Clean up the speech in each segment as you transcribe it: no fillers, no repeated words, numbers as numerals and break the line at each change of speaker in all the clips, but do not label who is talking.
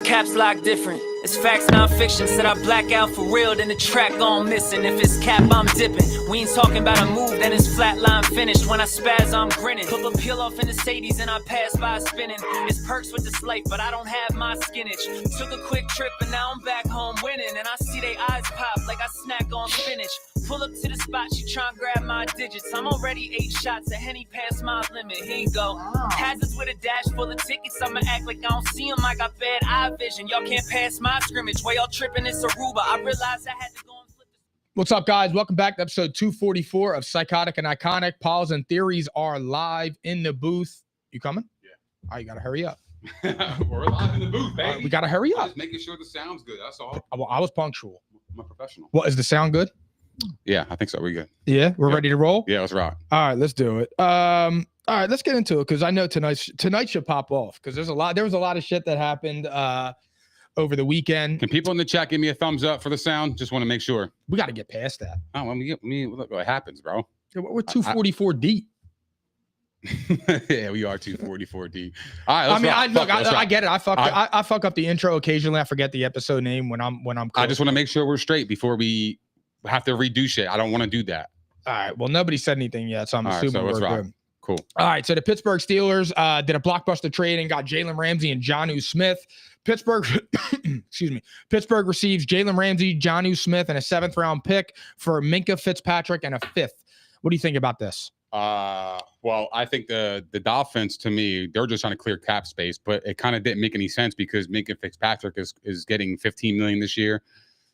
caps lock different. It's facts, non-fiction. Said I black out for real, then the track gone missing. If it's cap, I'm dipping. We ain't talking about a move, then it's flatline finished. When I spaz, I'm grinning. Put a peel off in the Sadies and I pass by spinning. It's perks with this life, but I don't have my skinach. Took a quick trip and now I'm back home winning. And I see they eyes pop like I snack on spinach. Pull up to the spot, she tryna grab my digits. I'm already 8 shots, a Henny past my limit. Here you go. Hazards with a dash full of tickets. I'ma act like I don't see them. I got bad eye vision. Y'all can't pass my scrimmage. While y'all tripping, it's Aruba. I realized I had to go and flip this.
What's up, guys? Welcome back to episode 244 of Psychotic and Iconic. Pause and Theories are live in the booth. You coming?
Yeah.
All right, you gotta hurry up.
We're live in the booth, baby.
We gotta hurry up.
Just making sure the sound's good. That's all.
I was punctual.
I'm a professional.
What, is the sound good?
Yeah, I think so. We're good.
Yeah, we're ready to roll?
Yeah, let's rock.
All right, let's do it. All right, let's get into it because I know tonight should pop off because there was a lot of shit that happened over the weekend.
Can people in the chat give me a thumbs up for the sound? Just want to make sure.
We got to get past that.
Oh, look what happens, bro.
We're 244 deep.
Yeah, we are 244 deep. All right,
I get it. I fuck up the intro occasionally. I forget the episode name when I'm close.
I just want to make sure we're straight before we have to redo shit. I don't want to do that.
All right. Well, nobody said anything yet, so I'm assuming we're good.
Cool.
All right. So the Pittsburgh Steelers did a blockbuster trade and got Jalen Ramsey and Jonnu Smith. Pittsburgh receives Jalen Ramsey, Jonnu Smith, and a 7th round pick for Minkah Fitzpatrick and a 5th. What do you think about this?
Well, I think the Dolphins, to me, they're just trying to clear cap space, but it kind of didn't make any sense because Minkah Fitzpatrick is getting $15 million this year.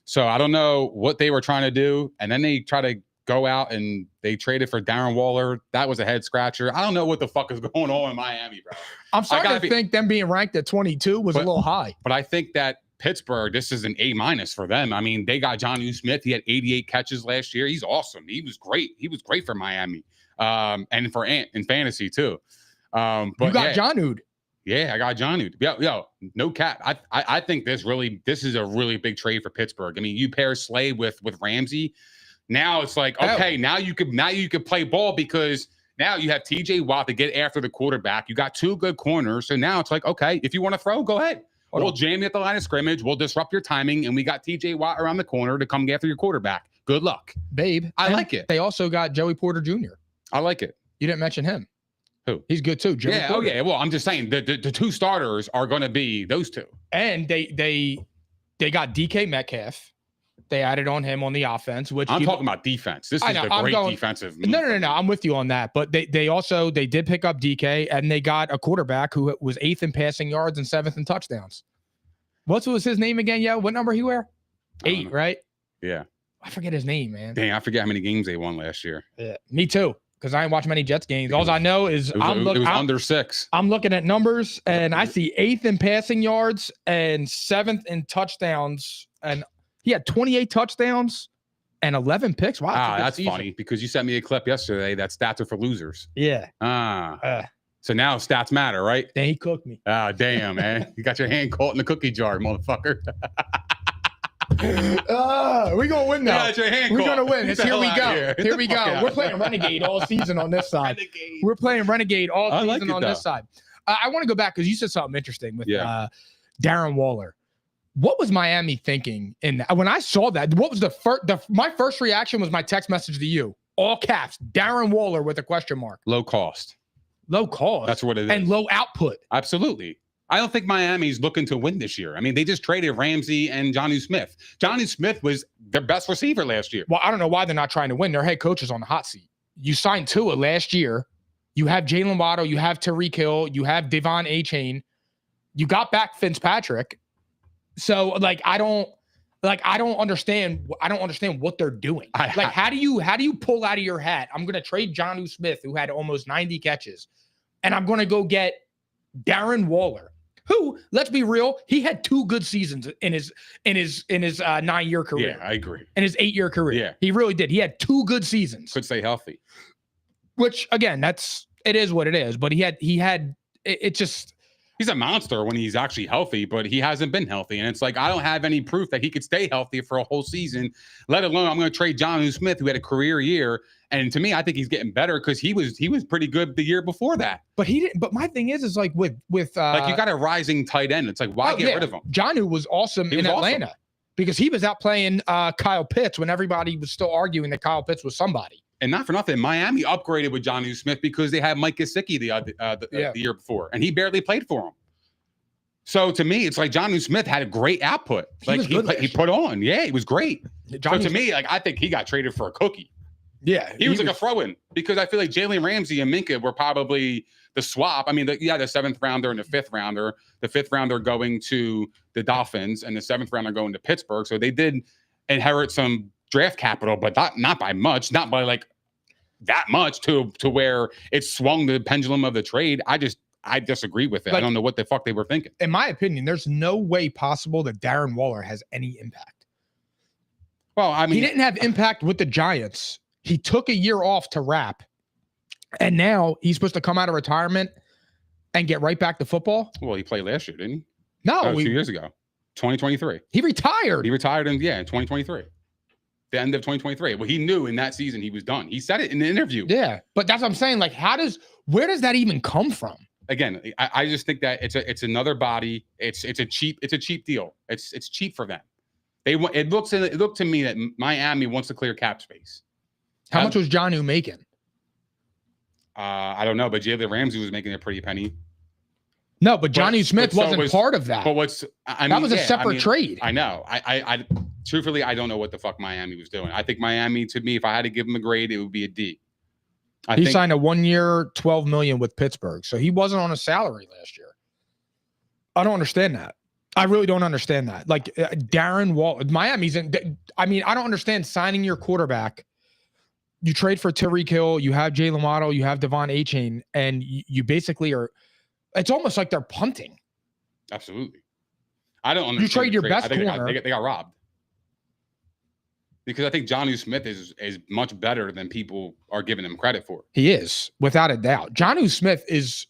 So I don't know what they were trying to do. And then they try to go out and they traded for Darren Waller. That was a head scratcher. I don't know what the fuck is going on in Miami, bro.
I'm starting to think them being ranked at 22 was a little high.
But I think that Pittsburgh, this is an A- for them. I mean, they got Jonnu Smith. He had 88 catches last year. He's awesome. He was great. He was great for Miami. And for Ant in fantasy too. But
you got Jonnu.
Yeah, I got Jonnu. Yo, no cap. I think this is a really big trade for Pittsburgh. I mean, you pair Slay with Ramsey. Now it's like, okay, now you could play ball because now you have TJ Watt to get after the quarterback. You got 2 good corners. So now it's like, okay, if you want to throw, go ahead. We'll jam you at the line of scrimmage. We'll disrupt your timing. And we got TJ Watt around the corner to come after your quarterback. Good luck.
Babe.
I like it.
They also got Joey Porter Jr. I
like it.
You didn't mention him.
Who?
He's good too. Joey Porter.
Oh yeah. Well, I'm just saying the 2 starters are going to be those 2.
And they got DK Metcalf. They added on him on the offense, which
I'm talking about defense. This is a great defensive move.
No. I'm with you on that. But they did pick up DK and they got a quarterback who was 8th in passing yards and 7th in touchdowns. What was his name again? Yeah, what number he wear? 8, right?
Yeah.
I forget his name, man.
Dang, I forget how many games they won last year.
Yeah, me too. Because I ain't watched many Jets games. All I know is
it was under 6.
I'm looking at numbers and I see 8th in passing yards and 7th in touchdowns. And he had 28 touchdowns and 11 picks. Wow,
that's funny because you sent me a clip yesterday that stats are for losers.
Yeah.
So now stats matter, right?
Then he cooked me.
Damn, man. You got your hand caught in the cookie jar, motherfucker.
We're gonna win now. We're gonna win. Here we go. Here we go. We're playing Renegade all season on this side. We're playing Renegade all season on this side. I want to go back because you said something interesting with Darren Waller. What was Miami thinking in that? When I saw that? What was my first reaction was my text message to you, all caps, Darren Waller with a question mark.
Low cost.
That's what it is. And low output.
Absolutely. I don't think Miami's looking to win this year. I mean, they just traded Ramsey and Jonnu Smith. Jonnu Smith was their best receiver last year.
Well, I don't know why they're not trying to win. Their head coach is on the hot seat. You signed Tua last year. You have Jalen Waddle. You have Tyreek Hill. You have Devon Achane. You got back Fitzpatrick. So, I don't understand. I don't understand what they're doing. How do you pull out of your hat? I'm going to trade Jonnu Smith, who had almost 90 catches, and I'm going to go get Darren Waller, who, let's be real, he had 2 good seasons in his 9-year career.
Yeah, I agree.
In his 8-year career.
Yeah.
He really did. He had 2 good seasons.
Could stay healthy.
Which, again, it is what it is. But it just,
He's a monster when he's actually healthy, but he hasn't been healthy. And it's like, I don't have any proof that he could stay healthy for a whole season, let alone I'm going to trade Jonnu Smith, who had a career year. And to me, I think he's getting better because he was pretty good the year before that.
But he didn't. But my thing is like with
like you got a rising tight end. It's like, why get rid of him?
Jonnu was awesome in Atlanta because he was out playing Kyle Pitts when everybody was still arguing that Kyle Pitts was somebody.
And not for nothing, Miami upgraded with Jonnu Smith because they had Mike Gesicki the year before, and he barely played for him. So to me, it's like Jonnu Smith had a great output. He put on. Yeah, he was great. So to me, like I think he got traded for a cookie.
Yeah,
he was like a throw-in because I feel like Jalen Ramsey and Minka were probably the swap. I mean, the 7th rounder and the 5th rounder. The 5th rounder going to the Dolphins and the 7th rounder going to Pittsburgh. So they did inherit some draft capital, but not by much, not by like that much to where it swung the pendulum of the trade. I disagree with it. Like, I don't know what the fuck they were thinking.
In my opinion, there's no way possible that Darren Waller has any impact.
Well, I mean,
he didn't have impact with the Giants. He took a year off to wrap, and now he's supposed to come out of retirement and get right back to football.
Well, he played last year, didn't he?
No,
2 years ago, 2023.
He retired.
He retired in 2023. The end of 2023. Well, he knew in that season he was done. He said it in the interview.
Yeah, but that's what I'm saying. Like, where does that even come from?
Again, I just think that it's another body. It's a cheap deal. It's cheap for them. It looked to me that Miami wants to clear cap space.
How much was Jonnu making?
I don't know, but Jalen Ramsey was making a pretty penny.
No, but Jonnu Smith wasn't part of that.
But that
was a separate trade.
I know. I truthfully, I don't know what the fuck Miami was doing. I think Miami, to me, if I had to give him a grade, it would be a D.
He signed a 1 year, $12 million with Pittsburgh, so he wasn't on a salary last year. I don't understand that. I really don't understand that. Like Darren Waller, Miami's in. I mean, I don't understand signing your quarterback. You trade for Tyreek Hill, you have Jalen Waddle, you have Devon Achane, and you basically are. It's almost like they're punting.
Absolutely. I don't understand.
You trade your best corner.
They got robbed. Because I think Jonnu Smith is much better than people are giving him credit for.
He is, without a doubt. Jonnu Smith is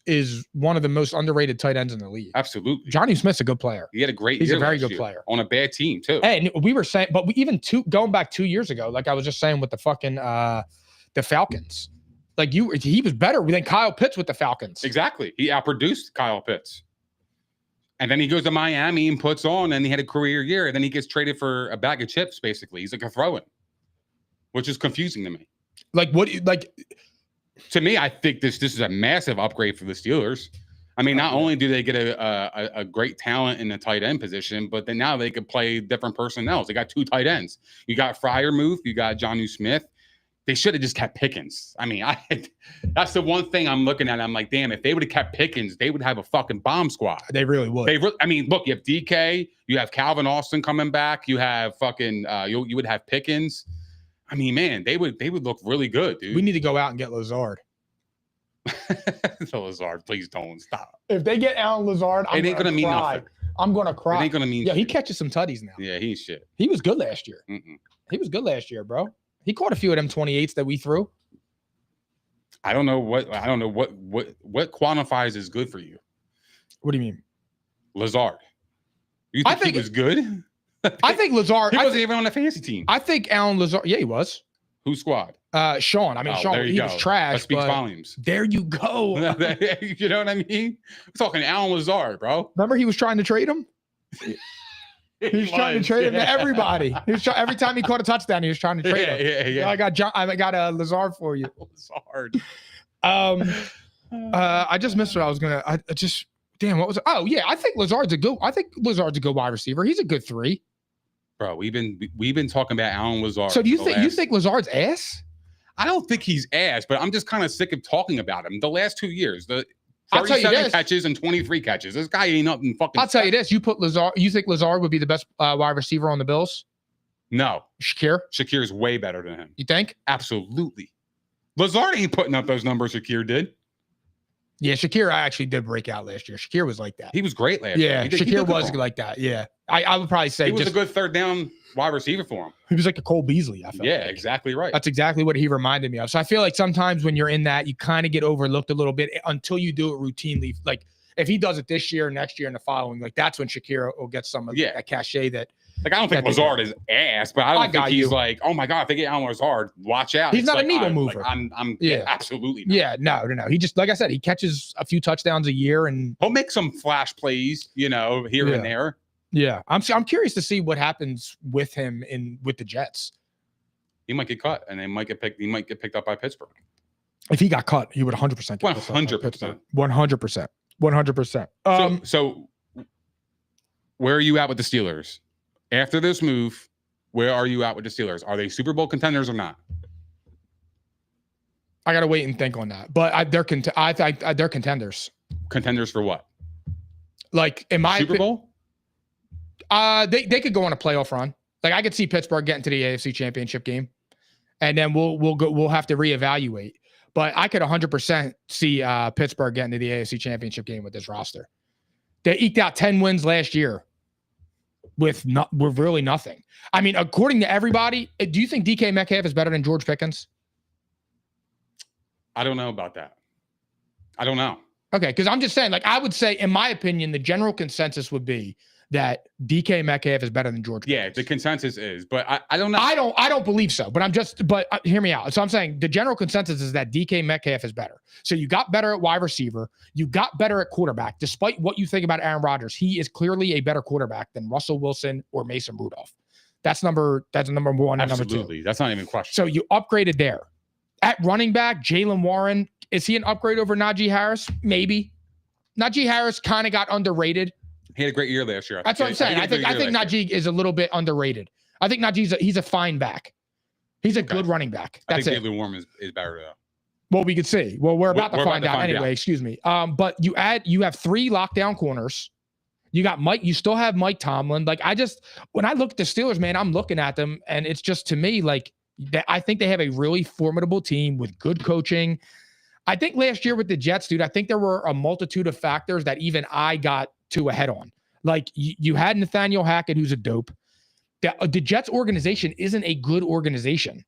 one of the most underrated tight ends in the league.
Absolutely.
Jonnu Smith's a good player.
He had a great
He's
year
a very good player.
On a bad team, too.
And we were saying, but going back 2 years ago, like I was just saying with the fucking the Falcons. Like he was better than Kyle Pitts with the Falcons.
Exactly. He outproduced Kyle Pitts. And then he goes to Miami and puts on, and he had a career year. And then he gets traded for a bag of chips, basically. He's like a throw-in, which is confusing to me. To me, I think this is a massive upgrade for the Steelers. I mean, not only do they get a great talent in the tight end position, but then now they could play different personnel. They got 2 tight ends. You got Freiermuth, you got Jonnu Smith. They should have just kept Pickens. I mean, that's the one thing I'm looking at. I'm like, damn, if they would have kept Pickens, they would have a fucking bomb squad.
They really would.
I mean, look, you have DK, you have Calvin Austin coming back, you have fucking, you would have Pickens. I mean, man, they would look really good, dude.
We need to go out and get Lazard.
So Lazard, please don't stop.
If they get Alan Lazard,
it ain't gonna mean nothing.
I'm gonna cry.
It ain't gonna mean.
Yeah, he catches some tutties now.
Yeah, he's shit.
He was good last year. He was good last year, bro. He caught a few of them 28s that we threw.
I don't know what quantifies as good for you.
What do you mean?
Lazard. You think he was good?
I think Lazard.
He wasn't even on the fantasy team.
I think Alan Lazard. Yeah, he was.
Whose squad?
Sean. I mean, Sean. He was trash.
That speaks volumes.
There you go.
You know what I mean? We're talking Alan Lazard, bro.
Remember he was trying to trade him? He was trying to trade him to everybody. Every time he caught a touchdown, he was trying to trade him. Yeah. I got a Lazard for you.
Lazard.
I just missed what I was gonna. Damn, what was it? Oh yeah, I think Lazard's a good wide receiver. He's a good 3.
Bro, we've been talking about Alan Lazard.
So do you think Lazard's ass?
I don't think he's ass, but I'm just kind of sick of talking about him. The last 2 years, 37 catches and 23 catches. This guy ain't nothing fucking.
I'll tell you this: you put Lazard. You think Lazard would be the best wide receiver on the Bills?
No.
Shakir
is way better than him.
You think?
Absolutely. Lazard ain't putting up those numbers Shakir did.
Yeah, Shakir actually did break out last year. Shakir was like that.
He was great last year.
Yeah, Shakir was like that. Yeah, I would probably say
he was a good 3rd down wide receiver for him.
He was like a Cole Beasley. I felt
exactly right.
That's exactly what he reminded me of. So I feel like sometimes when you're in that, you kind of get overlooked a little bit until you do it routinely. Like if he does it this year, next year, and the following, like that's when Shakira will get some of that cachet that.
Like, I don't think Lazard is ass, but I don't think he's like, oh my God, if they get Alan Lazard, watch out.
He's not a needle mover.
Like, I'm absolutely not.
Yeah, no. He just, like I said, he catches a few touchdowns a year and
he'll make some flash plays, here and there.
Yeah. I'm curious to see what happens with him with the Jets.
He might get cut and he might get picked up by Pittsburgh.
If he got cut, he would 100% get
100%.
100%. 100%.
So where are you at with the Steelers? After this move, where are you at with the Steelers? Are they Super Bowl contenders or not?
I got to wait and think on that. But they're contenders.
Contenders for what?
Like, in my
Super Bowl?
They could go on a playoff run. Like, I could see Pittsburgh getting to the AFC Championship game, and then we'll have to reevaluate. But I could 100% see Pittsburgh getting to the AFC Championship game with this roster. They eked out 10 wins last year with really nothing. I mean, according to everybody, do you think DK Metcalf is better than George Pickens?
I don't know about that. I don't know.
Okay, because I'm just saying, like, I would say, in my opinion, the general consensus would be that DK Metcalf is better than George Pickens.
Yeah, the consensus is, but I don't know.
I don't believe so, but hear me out. So I'm saying the general consensus is that DK Metcalf is better. So you got better at wide receiver. You got better at quarterback. Despite what you think about Aaron Rodgers, he is clearly a better quarterback than Russell Wilson or Mason Rudolph. That's number one and number two.
Absolutely. That's not even a question.
So you upgraded there. At running back, Jaylen Warren, is he an upgrade over Najee Harris? Maybe. Najee Harris kind of got underrated.
He had a great year last year.
That's what I'm saying. I think Najee is a little bit underrated. I think Najee's a fine back. He's a good running back. That's
I think Jaylen Warren is better though.
Well, we could see. Well, we're about to find out anyway. Excuse me. But you have 3 lockdown corners. You got Mike. You still have Mike Tomlin. Like, when I look at the Steelers, man, I'm looking at them, and it's just, to me, like, I think they have a really formidable team with good coaching. I think last year with the Jets, dude, I think there were a multitude of factors that even I got to a head on. Like, you had Nathaniel Hackett, who's a dope. The Jets organization isn't a good organization.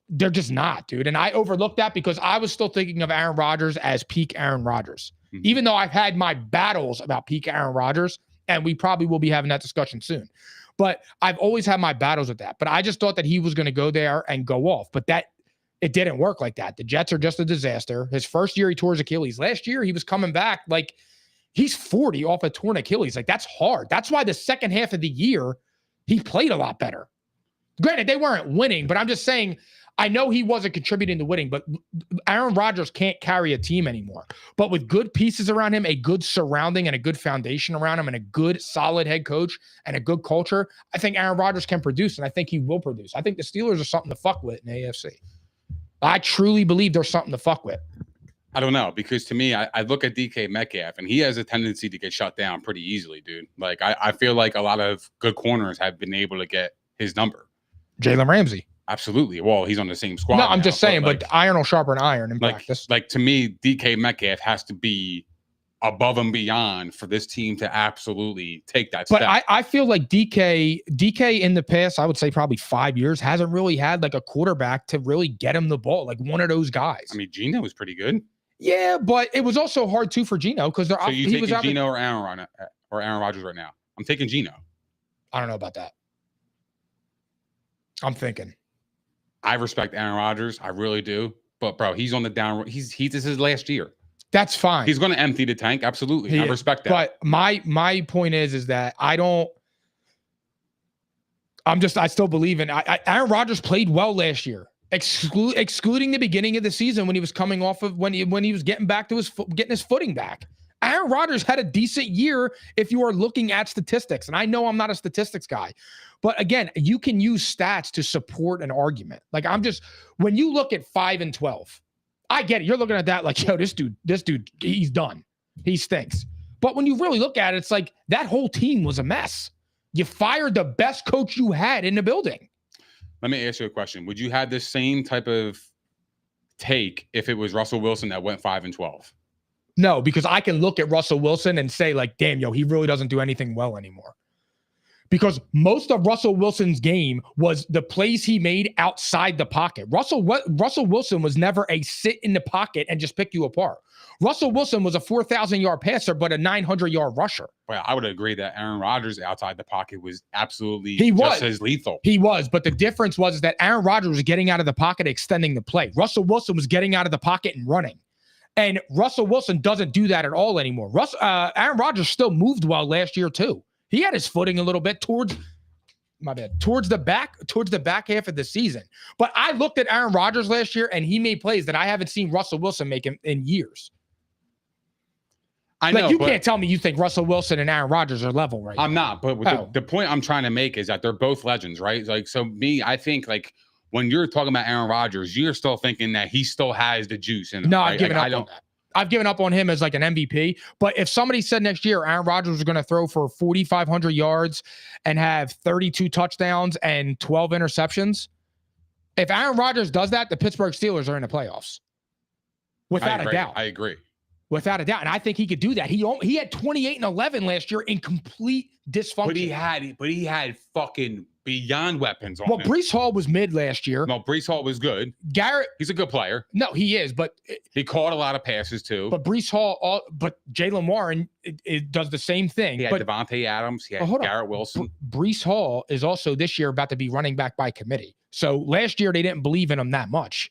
They're just not, dude. And I overlooked that because I was still thinking of Aaron Rodgers as peak Aaron Rodgers. Mm-hmm. Even though I've had my battles about peak Aaron Rodgers, and we probably will be having that discussion soon. But I've always had my battles with that. But I just thought that he was going to go there and go off. But it didn't work like that. The Jets are just a disaster. His first year, he tore his Achilles. Last year, he was coming back like he's 40 off a torn Achilles. Like, that's hard. That's why the second half of the year, he played a lot better. Granted, they weren't winning, but I'm just saying, I know he wasn't contributing to winning, but Aaron Rodgers can't carry a team anymore. But with good pieces around him, a good surrounding and a good foundation around him, and a good, solid head coach and a good culture, I think Aaron Rodgers can produce, and I think he will produce. I think the Steelers are something to fuck with in the AFC. I truly believe there's something to fuck with.
I don't know, because to me, I look at DK Metcalf, and he has a tendency to get shut down pretty easily, dude. Like, I feel like a lot of good corners have been able to get his number.
Jalen Ramsey.
Absolutely. Well, he's on the same squad.
No, I'm just saying,
but
iron will sharpen iron in practice.
Like, to me, DK Metcalf has to be above and beyond for this team to absolutely take that step.
But I feel like DK in the past, I would say probably 5 years, hasn't really had like a quarterback to really get him the ball, like one of those guys.
I mean, Geno was pretty good.
Yeah, but it was also hard too for Geno because they're.
So you taking Geno or Aaron Rodgers right now? I'm taking Geno.
I don't know about that. I'm thinking.
I respect Aaron Rodgers, I really do. But bro, he's on the down. This is his last year.
That's fine.
He's going to empty the tank. Absolutely, I respect that.
But my point is that I don't. I still believe in. Aaron Rodgers played well last year. Excluding the beginning of the season when he was coming off of when he was getting back to getting his footing back. Aaron Rodgers had a decent year if you are looking at statistics. And I know I'm not a statistics guy, but again, you can use stats to support an argument. Like, when you look at 5-12, I get it. You're looking at that like, yo, this dude, he's done. He stinks. But when you really look at it, it's like that whole team was a mess. You fired the best coach you had in the building.
Let me ask you a question. Would you have this same type of take if it was Russell Wilson that went 5-12?
No, because I can look at Russell Wilson and say, like, damn, yo, he really doesn't do anything well anymore. because most of Russell Wilson's game was the plays he made outside the pocket. Russell Wilson was never a sit in the pocket and just pick you apart. Russell Wilson was a 4,000-yard passer, but a 900-yard rusher.
Well, I would agree that Aaron Rodgers outside the pocket was absolutely
just
as lethal.
He was, but the difference was that Aaron Rodgers was getting out of the pocket, extending the play. Russell Wilson was getting out of the pocket and running. And Russell Wilson doesn't do that at all anymore. Aaron Rodgers still moved well last year too. He had his footing a little bit towards the back half of the season. But I looked at Aaron Rodgers last year, and he made plays that I haven't seen Russell Wilson make in years.
I know.
You can't tell me you think Russell Wilson and Aaron Rodgers are level right now.
I'm not. But the point I'm trying to make is that they're both legends, right? Like, so I think like when you're talking about Aaron Rodgers, you're still thinking that he still has the juice. And
no, I've given up on that. I've given up on him as like an MVP, but if somebody said next year Aaron Rodgers was going to throw for 4,500 yards and have 32 touchdowns and 12 interceptions, if Aaron Rodgers does that, the Pittsburgh Steelers are in the playoffs. Without a doubt.
I agree.
Without a doubt. And I think he could do that. He had 28 and 11 last year in complete dysfunction.
But he had fucking beyond weapons on him.
Breece Hall was mid last year.
No, Breece Hall was good. He's a good player.
No, he is, but
he caught a lot of passes too.
But Breece Hall, but Jaylen Warren it does the same thing.
He had Devontae Adams. He had Garrett Wilson.
Breece Hall is also this year about to be running back by committee. So last year they didn't believe in him that much.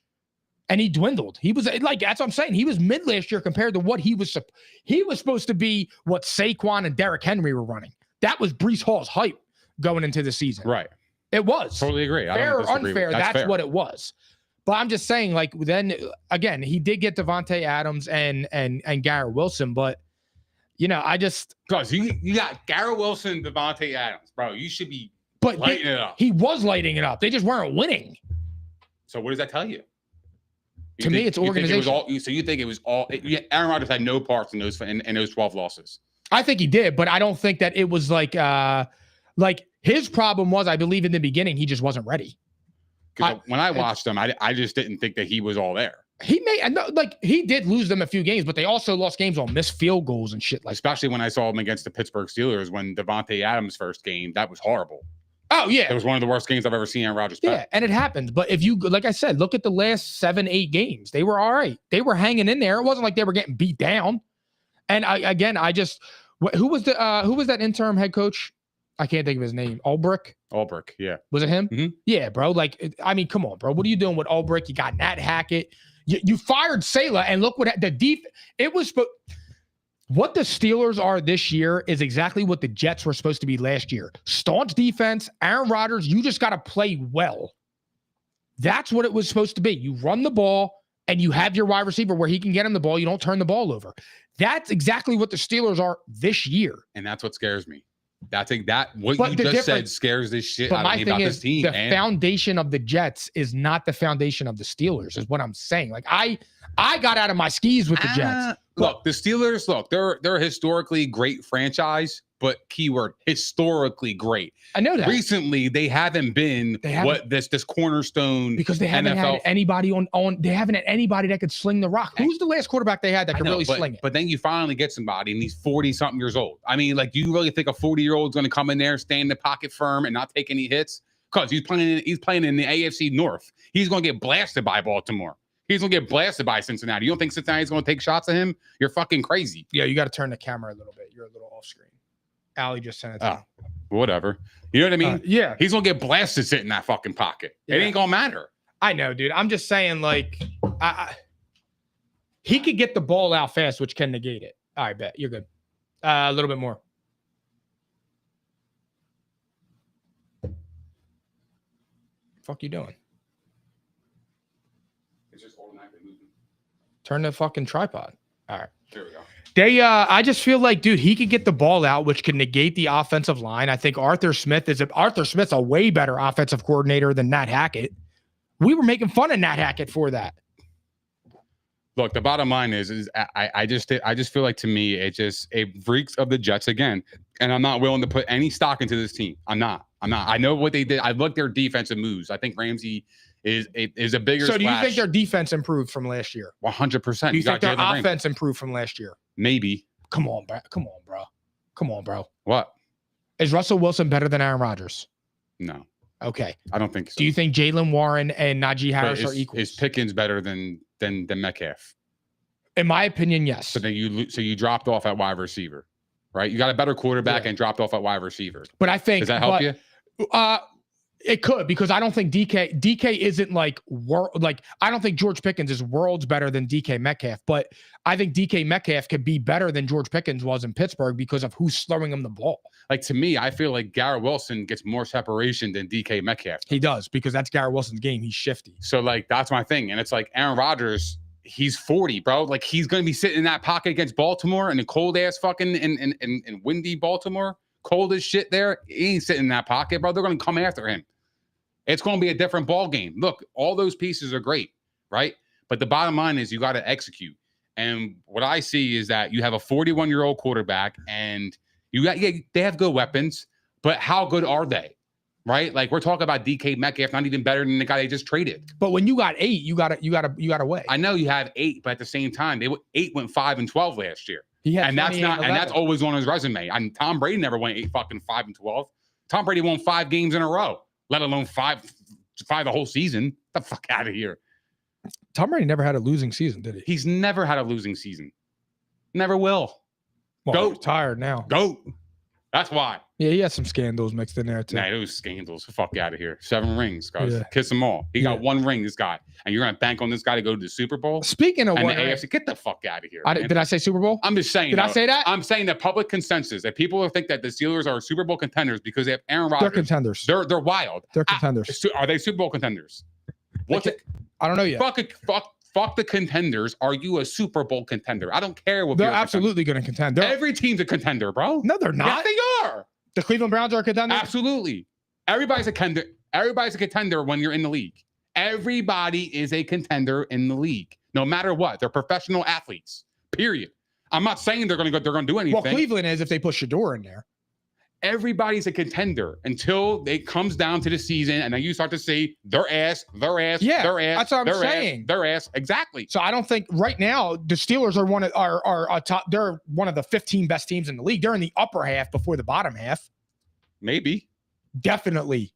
And he dwindled. He was like, that's what I'm saying. He was mid last year compared to what he was supposed to be what Saquon and Derrick Henry were running. That was Breece Hall's hype going into the season.
Right.
It was.
Totally agree.
Fair or unfair, that's what it was. But I'm just saying, like, then again, he did get Devontae Adams and Garrett Wilson, but I just
because you got Garrett Wilson and Devontae Adams, bro. You should be lighting it up.
He was lighting it up. They just weren't winning.
So what does that tell you?
To me, it's organization.
So you think it was all Aaron Rodgers had no parts in those 12 losses?
I think he did, but I don't think that it was like his problem was, I believe in the beginning, he just wasn't ready.
When I watched him, I just didn't think that he was all there.
He did lose them a few games, but they also lost games on missed field goals and shit like that.
Especially when I saw him against the Pittsburgh Steelers when Devontae Adams' first game, that was horrible.
Oh, yeah.
It was one of the worst games I've ever seen Aaron Rodgers play.
Yeah, and it happens. But if you, like I said, look at the last 7-8 games. They were all right. They were hanging in there. It wasn't like they were getting beat down. And who was that interim head coach? I can't think of his name. Ulbrich,
yeah.
Was it him?
Mm-hmm.
Yeah, bro. Like, I mean, come on, bro. What are you doing with Ulbrich? You got Nat Hackett. You fired Salah, and look what the defense. It was what the Steelers are this year is exactly what the Jets were supposed to be last year. Staunch defense, Aaron Rodgers, you just got to play well. That's what it was supposed to be. You run the ball and you have your wide receiver where he can get him the ball. You don't turn the ball over. That's exactly what the Steelers are this year.
And that's what scares me. What you just said scares this shit out of me about this team.
The foundation of the Jets is not the foundation of the Steelers, is what I'm saying. Like I got out of my skis with the Jets.
Look, the Steelers, they're a historically great franchise, but keyword historically great.
I know that.
Recently, they haven't been this cornerstone
because they haven't had anybody they haven't had anybody that could sling the rock. Who's the last quarterback they had that could really sling it?
But then you finally get somebody, and he's 40-something years old. I mean, like, do you really think a 40-year-old's going to come in there, stay in the pocket firm, and not take any hits? Because he's playing in the AFC North. He's going to get blasted by Baltimore. He's going to get blasted by Cincinnati. You don't think Cincinnati's going to take shots at him? You're fucking crazy.
Yeah, you got to turn the camera a little bit. You're a little off screen. Allie just sent it to me.
Whatever. You know what I mean?
Yeah.
He's going to get blasted sitting in that fucking pocket. Yeah. It ain't going to matter.
I know, dude. I'm just saying, like, he could get the ball out fast, which can negate it. All right, bet. You're good. A little bit more. Fuck you doing?
It's just automatically moving.
Turn the fucking tripod. All right.
There we go.
I just feel like, dude, he could get the ball out, which can negate the offensive line. I think Arthur Smith's a way better offensive coordinator than Nat Hackett. We were making fun of Nat Hackett for that.
Look, the bottom line is I just feel like, to me, it reeks of the Jets again. And I'm not willing to put any stock into this team. I'm not. I know what they did. I looked their defensive moves. I think Ramsey is a bigger
So do you
splash.
think their defense improved from last year?
100%.
Do you think their offense improved from last year?
Maybe.
Come on, bro. Come on, bro.
What?
Is Russell Wilson better than Aaron Rodgers?
No,
Okay.
I don't think so.
Do you think Jalen Warren and Najee Harris are equal?
Is Pickens better than Metcalf?
In my opinion, yes.
So then you dropped off at wide receiver, right? You got a better quarterback and dropped off at wide receiver.
But I think
does that help you?
It could, because I don't think DK isn't like I don't think George Pickens is worlds better than DK Metcalf, but I think DK Metcalf could be better than George Pickens was in Pittsburgh because of who's throwing him the ball.
Like, to me, I feel like Garrett Wilson gets more separation than DK Metcalf.
He does, because that's Garrett Wilson's game. He's shifty.
So like that's my thing. And it's like Aaron Rodgers, he's 40, bro. Like, he's gonna be sitting in that pocket against Baltimore and the cold ass fucking and windy Baltimore. Cold as shit there. He ain't sitting in that pocket, bro. They're going to come after him. It's going to be a different ball game. Look, all those pieces are great, right? But the bottom line is you got to execute. And what I see is that you have a 41-year-old quarterback and they have good weapons, but how good are they? Right? Like, we're talking about DK Metcalf, not even better than the guy they just traded.
But when you got 8, you got to weigh.
I know you have 8, but at the same time, 8 went 5-12 last year.
And
that's always on his resume. And Tom Brady never went 5-12. Tom Brady won 5 games in a row, let alone 5 the whole season. Get the fuck out of here.
Tom Brady never had a losing season, did he?
He's never had a losing season. Never will.
Well, he's tired now.
Goat. That's why.
Yeah, he had some scandals mixed in there too.
Nah, those scandals. Fuck out of here. 7 rings, guys.
Yeah.
Kiss them all. He got 1 ring, this guy. And you're going to bank on this guy to go to the Super Bowl?
Speaking of
and
what,
the AFC, get the fuck out of here.
Did I say Super Bowl?
I'm just saying.
Did I say that?
I'm saying the public consensus that people think that the Steelers are Super Bowl contenders because they have Aaron Rodgers.
They're contenders.
They're wild.
They're contenders.
Are they Super Bowl contenders?
I don't know yet.
Fuck the contenders. Are you a Super Bowl contender? I don't care what
they're absolutely going to contend.
Every team's a contender, bro.
No, they're not.
Yes, they are.
The Cleveland Browns are a contender?
Absolutely. Everybody's a contender. Everybody's a contender when you're in the league. Everybody is a contender in the league, no matter what. They're professional athletes. Period. I'm not saying they're going to do anything.
Well, Cleveland is if they put Shador in there.
Everybody's a contender until it comes down to the season, and then you start to see their ass.
Yeah,
their ass.
that's what I'm saying.
Their ass. Exactly.
So I don't think right now the Steelers are top. They're one of the 15 best teams in the league. They're in the upper half before the bottom half.
Maybe.
Definitely.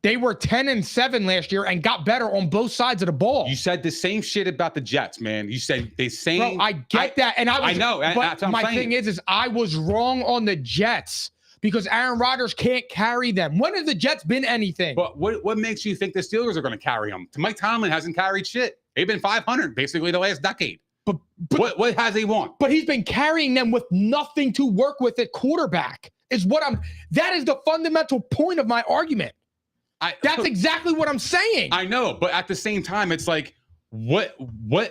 They were 10-7 last year and got better on both sides of the ball.
You said the same shit about the Jets, man. You said the same.
Bro, I get that, and I know.
But that's what
my thing is I was wrong on the Jets. Because Aaron Rodgers can't carry them. When has the Jets been anything?
But what makes you think the Steelers are going to carry them? Mike Tomlin hasn't carried shit. They've been 500 basically the last decade. But what has he won?
But he's been carrying them with nothing to work with at quarterback. That is the fundamental point of my argument. That's exactly what I'm saying.
I know, but at the same time, it's like, what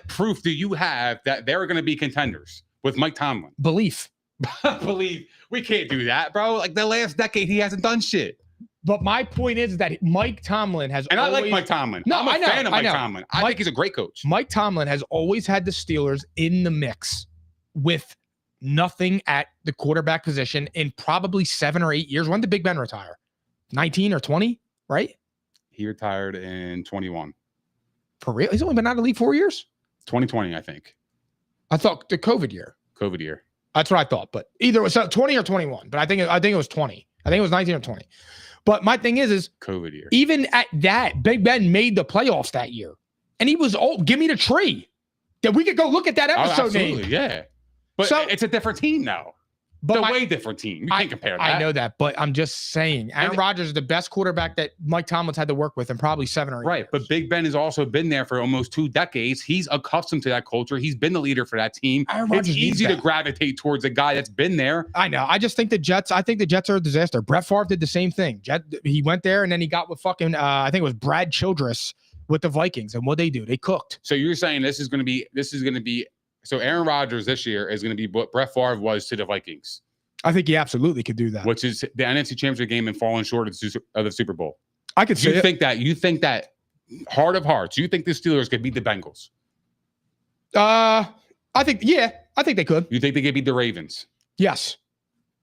proof do you have that they're going to be contenders with Mike Tomlin?
Belief.
Believe we can't do that, bro. Like, the last decade, he hasn't done shit.
But my point is that Mike Tomlin has
I like Mike Tomlin.
No,
I'm a fan of Mike Tomlin. I think he's a great coach.
Mike Tomlin has always had the Steelers in the mix with nothing at the quarterback position in probably 7 or 8 years. When did Big Ben retire? 19 or 20, right?
He retired in 21.
For real? He's only been out of the league 4 years?
2020, I think.
I thought the COVID year.
COVID year.
That's what I thought, but either it was 20 or 21. But I think it was 20. I think it was 19 or 20. But my thing is
COVID year.
Even at that, Big Ben made the playoffs that year, and he was give me the tree that we could go look at that episode.
Absolutely, yeah. But so, it's a different team now. But a way different team. You can't compare that.
I know that, but I'm just saying, Aaron Rodgers is the best quarterback that Mike Tomlin's had to work with in probably 7 or 8 years.
But Big Ben has also been there for almost 2 decades. He's accustomed to that culture. He's been the leader for that team. It's easy to gravitate towards a guy that's been there.
I know. I just think the Jets are a disaster. Brett Favre did the same thing. He went there, and then he got with fucking, I think it was Brad Childress with the Vikings. And what they do? They cooked.
So you're saying this is going to be, so Aaron Rodgers this year is going to be what Brett Favre was to the Vikings.
I think he absolutely could do that.
Which is the NFC Championship game and falling short of the Super Bowl.
I could say
You think that heart of hearts, you think the Steelers could beat the Bengals?
I think they could.
You think they could beat the Ravens?
Yes.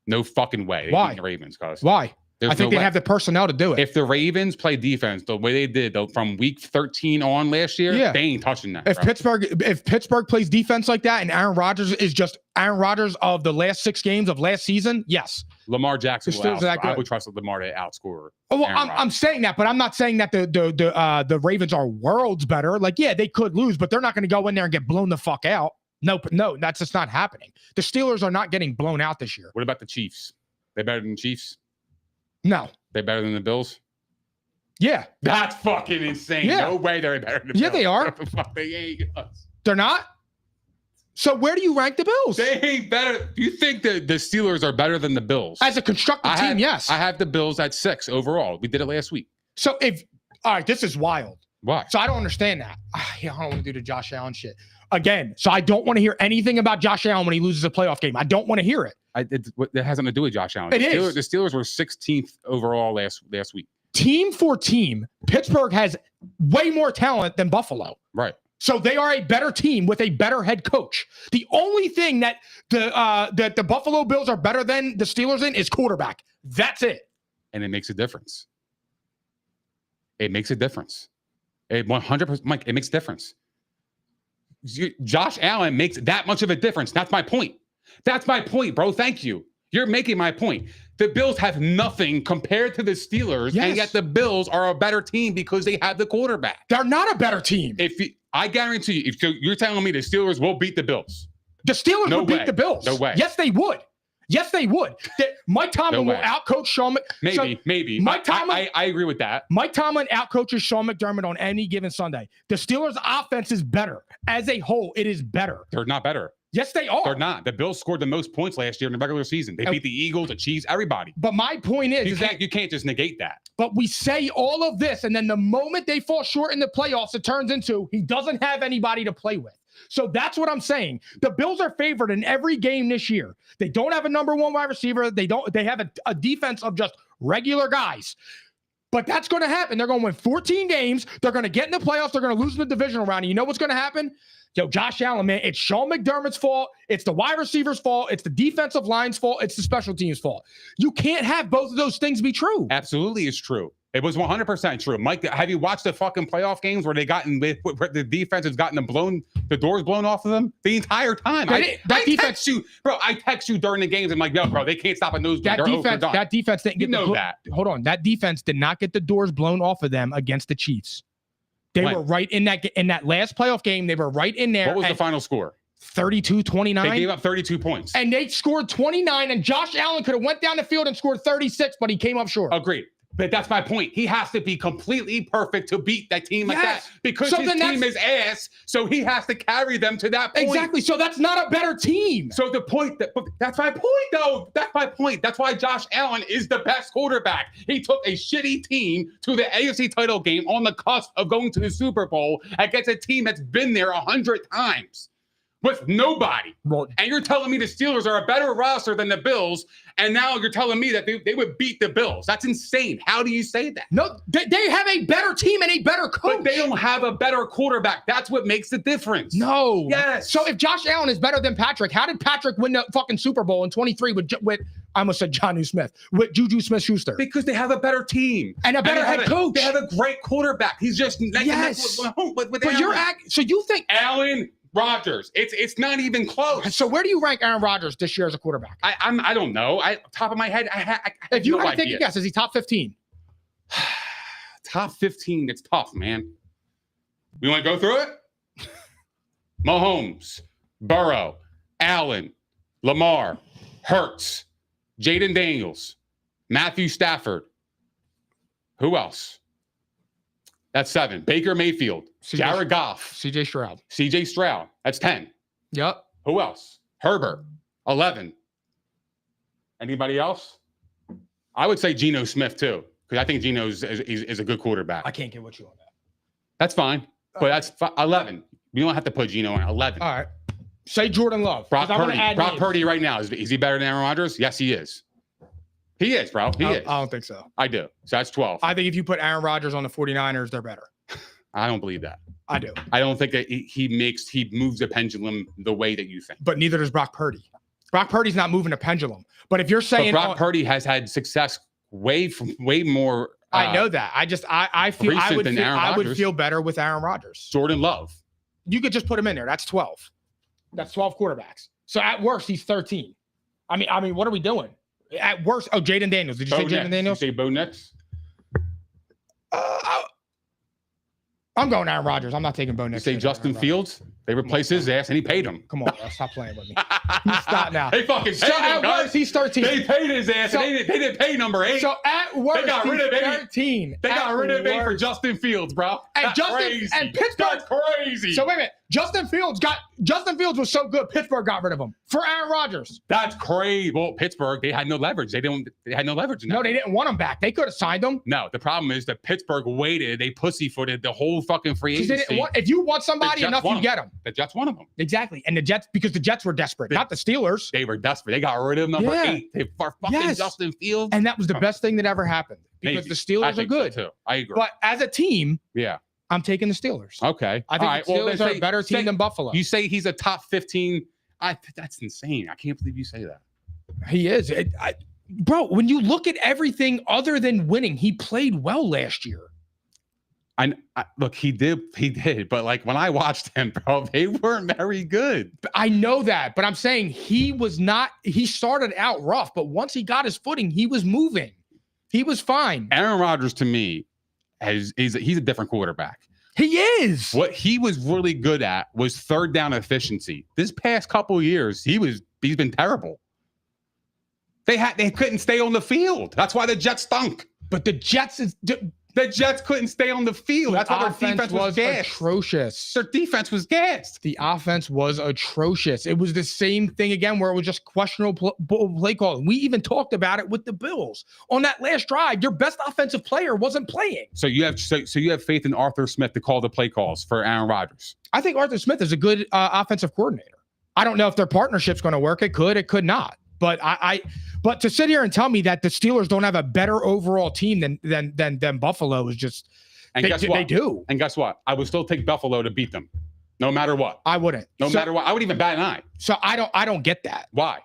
No fucking way.
Why?
Beat the Ravens, cause
why? I think they have the personnel to do it.
If the Ravens play defense the way they did from week 13 on last year, they ain't touching that.
If Pittsburgh plays defense like that and Aaron Rodgers is just Aaron Rodgers of the last 6 games of last season, yes.
Lamar Jackson I would trust Lamar to outscore.
Oh, well, I'm saying that, but I'm not saying that the Ravens are worlds better. Like, yeah, they could lose, but they're not going to go in there and get blown the fuck out. No, that's just not happening. The Steelers are not getting blown out this year.
What about the Chiefs? They better than the Chiefs?
No.
They better than the Bills?
Yeah.
That's fucking insane. Yeah. No way they're better than the Bills.
Yeah, they are.
They ain't.
They're not? So where do you rank the Bills?
They ain't better. Do you think the Steelers are better than the Bills?
As a constructed team, yes.
I have the Bills at 6 overall. We did it last week.
So all right, this is wild.
Why?
So I don't understand that. I don't want to do the Josh Allen shit. Again, so I don't want to hear anything about Josh Allen when he loses a playoff game. I don't want to hear it.
It has nothing to do with Josh Allen.
The
Steelers were 16th overall last week.
Team for team, Pittsburgh has way more talent than Buffalo.
Right.
So they are a better team with a better head coach. The only thing that the Buffalo Bills are better than the Steelers in is quarterback. That's it.
And it makes a difference. It makes a difference. 100%, Mike, it makes a difference. Josh Allen makes that much of a difference. That's my point. That's my point, bro. Thank you. You're making my point. The Bills have nothing compared to the Steelers, and yet the Bills are a better team because they have the quarterback.
They're not a better team.
I guarantee you, you're telling me the Steelers will beat the Bills.
The Steelers would beat the Bills.
No way.
Yes, they would. Yes, they would. Mike Tomlin will outcoach Sean McDermott.
Maybe. I agree with that.
Mike Tomlin outcoaches Sean McDermott on any given Sunday. The Steelers' offense is better. As a whole, it is better.
They're not better.
Yes, they are.
They're not. The Bills scored the most points last year in the regular season. They beat the Eagles, the Chiefs, everybody.
But my point is
you can't just negate that.
But we say all of this, and then the moment they fall short in the playoffs, it turns into he doesn't have anybody to play with. So that's what I'm saying. The Bills are favored in every game this year. They don't have a number 1 wide receiver. They have a defense of just regular guys. But that's going to happen. They're going to win 14 games. They're going to get in the playoffs. They're going to lose in the divisional round. And you know what's going to happen? Yo, Josh Allen, man, it's Sean McDermott's fault. It's the wide receiver's fault. It's the defensive line's fault. It's the special team's fault. You can't have both of those things be true.
Absolutely, it's true. It was 100% true. Mike, have you watched the fucking playoff games where where the defense has gotten the doors blown off of them the entire time? I text you during the games. I'm like, yo, bro, they can't stop a nosebleed.
That defense didn't get that. Hold on, that defense did not get the doors blown off of them against the Chiefs. They were right in that last playoff game. They were right in there.
What was the final score?
32-29.
They gave up 32 points.
And they scored 29, and Josh Allen could have went down the field and scored 36, but he came up short.
Agreed. But that's my point. He has to be completely perfect to beat that team like that because his team is ass. So he has to carry them to that point.
Exactly. So that's not a better team.
So that's my point, though. That's my point. That's why Josh Allen is the best quarterback. He took a shitty team to the AFC title game on the cusp of going to the Super Bowl against a team that's been there 100 times. With nobody. And you're telling me the Steelers are a better roster than the Bills, and now you're telling me that they would beat the Bills. That's insane. How do you say that?
No, they have a better team and a better coach.
But they don't have a better quarterback. That's what makes the difference.
No.
Yes.
So if Josh Allen is better than Patrick, how did Patrick win the fucking Super Bowl in 23 with I almost said Jonnu Smith, with Juju Smith-Schuster?
Because they have a better team.
And a better head coach.
They have a great quarterback. He's just...
Yes.
But
so you think...
Allen... Rodgers, it's not even close.
So where do you rank Aaron Rodgers this year as a quarterback?
I don't know. Top of my head,
if you had to take a guess, is he top 15?
Top 15, it's tough, man. We want to go through it? Mahomes, Burrow, Allen, Lamar, Hurts, Jaden Daniels, Matthew Stafford. Who else? That's 7. Baker Mayfield, Jared Goff, CJ Stroud. That's 10.
Yep.
Who else? Herbert, 11. Anybody else? I would say Geno Smith too, because I think Geno is a good quarterback.
I can't get with you on that.
That's fine, but that's 11. You don't have to put Geno on 11.
All right. Say Jordan Love.
Brock Purdy right now. Is he better than Aaron Rodgers? Yes, he is. He is, bro. He is.
I don't think so.
I do. So that's 12.
I think if you put Aaron Rodgers on the 49ers, they're better.
I don't believe that.
I do.
I don't think that he moves the pendulum the way that you think.
But neither does Brock Purdy. Brock Purdy's not moving a pendulum. But if you're saying
Brock Purdy has had success way more.
I know that. I feel I would feel better with Aaron Rodgers.
Jordan Love.
You could just put him in there. That's 12. That's 12 quarterbacks. So at worst, he's 13. I mean, what are we doing? At worst, Jaden Daniels. Did you say Jaden Daniels?
Did you say Bo Nix?
I'm going Aaron Rodgers. I'm not taking Bo Nix.
You say Justin Fields? They replaced his ass and he paid him.
Come on, bro. Stop playing with me. Stop now.
They fucking paid him,
at
guys.
worst, he's 13.
They paid his ass and they didn't pay number 8.
So at worst,
they got rid of
13.
They got rid of 8 for Justin Fields, bro.
And Pittsburgh.
That's crazy.
So wait a minute. Justin Fields was so good. Pittsburgh got rid of him for Aaron Rodgers.
That's crazy. Well, Pittsburgh, they had no leverage. They had no leverage.
No, they didn't want him back. They could have signed him.
No, the problem is that Pittsburgh waited. They pussyfooted the whole fucking free agency.
If you want somebody enough, you get him.
The Jets wanted him.
Exactly. And because the Jets were desperate, not the Steelers.
They were desperate. They got rid of number 8. They fucking Justin Fields.
And that was the best thing that ever happened because the Steelers are good.
So too. I agree.
But as a team,
yeah,
I'm taking the Steelers.
Okay.
I think the Steelers are a better team than Buffalo.
You say he's a top 15. That's insane. I can't believe you say that.
He is. Bro, when you look at everything other than winning, he played well last year.
Look, he did, but like when I watched him, bro, they weren't very good.
I know that, but I'm saying he started out rough, but once he got his footing, he was moving. He was fine.
Aaron Rodgers, to me, he's a different quarterback.
He is.
What he was really good at was third down efficiency. This past couple of years, he's been terrible. They couldn't stay on the field. That's why the Jets stunk.
But the Jets
couldn't stay on the field. That's why their defense was gassed.
Atrocious.
Their defense was gassed.
The offense was atrocious. It was the same thing again where it was just questionable play calling. We even talked about it with the Bills. On that last drive, your best offensive player wasn't playing. So you
have faith in Arthur Smith to call the play calls for Aaron Rodgers.
I think Arthur Smith is a good offensive coordinator. I don't know if their partnership's going to work. It could not. But But to sit here and tell me that the Steelers don't have a better overall team than Buffalo is just they do.
And guess what? I would still take Buffalo to beat them, no matter what.
I wouldn't.
No matter what. I would even bat an eye.
So I don't get that.
Why?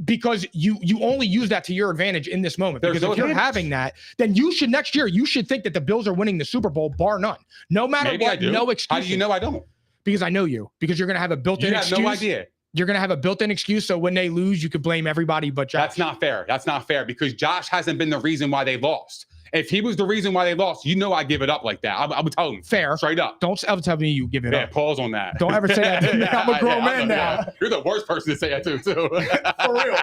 Because you only use that to your advantage in this moment. Because if you're having that, then next year you should think that the Bills are winning the Super Bowl, bar none. No matter what, no excuse.
How do you know I don't?
Because I know you. Because you're going to have a built-in excuse.
You have no idea.
You're going to have a built-in excuse, so when they lose, you could blame everybody but Josh.
That's not fair. That's not fair because Josh hasn't been the reason why they lost. If he was the reason why they lost, I give it up like that. I would tell him.
Fair.
Straight up.
Don't ever tell me you give it up.
Yeah, pause on that.
Don't ever say that to me. I'm a grown man now.
Yeah. You're the worst person to say that to, too.
For real.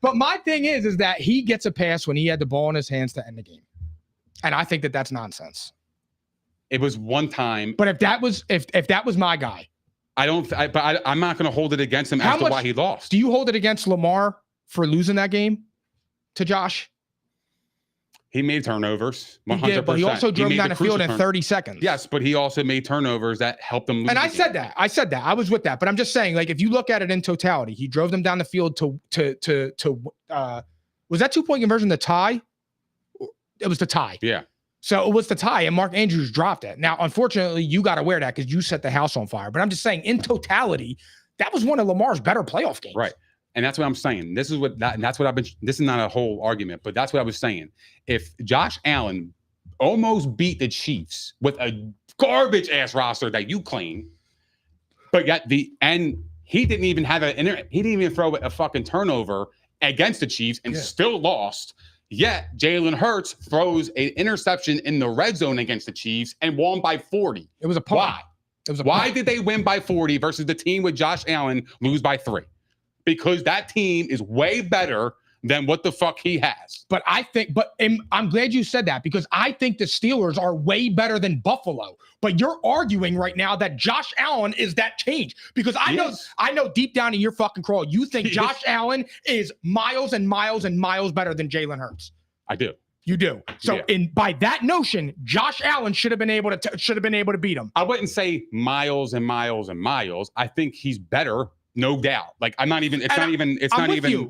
But my thing is that he gets a pass when he had the ball in his hands to end the game. And I think that that's nonsense.
It was one time.
But if that was my guy.
I'm not going to hold it against him as to why he lost.
Do you hold it against Lamar for losing that game to Josh?
He made turnovers. 100%.
He did, but he also drove down the field in 30 seconds.
Yes, but he also made turnovers that helped him lose.
And I said that. I was with that. But I'm just saying, like, if you look at it in totality, he drove them down the field to was that 2-point conversion the tie? It was the tie.
Yeah.
So it was the tie, and Mark Andrews dropped it. Now, unfortunately, you got to wear that because you set the house on fire. But I'm just saying, in totality, that was one of Lamar's better playoff games.
Right. And that's what I'm saying. This is not a whole argument, but that's what I was saying. If Josh Allen almost beat the Chiefs with a garbage ass roster that you claim, but he didn't even throw a fucking turnover against the Chiefs and still lost. Yet Jalen Hurts throws an interception in the red zone against the Chiefs and won by 40.
It was a punt.
Why? Why did they win by 40 versus the team with Josh Allen lose by 3? Because that team is way better than what the fuck he has.
But I'm glad you said that because I think the Steelers are way better than Buffalo. But you're arguing right now that Josh Allen is that change because I know deep down in your fucking crawl, you think Josh Allen is miles and miles and miles better than Jalen Hurts.
I do.
You do. So by that notion, Josh Allen should have been able to beat him.
I wouldn't say miles and miles and miles. I think he's better. No doubt. Like it's not even.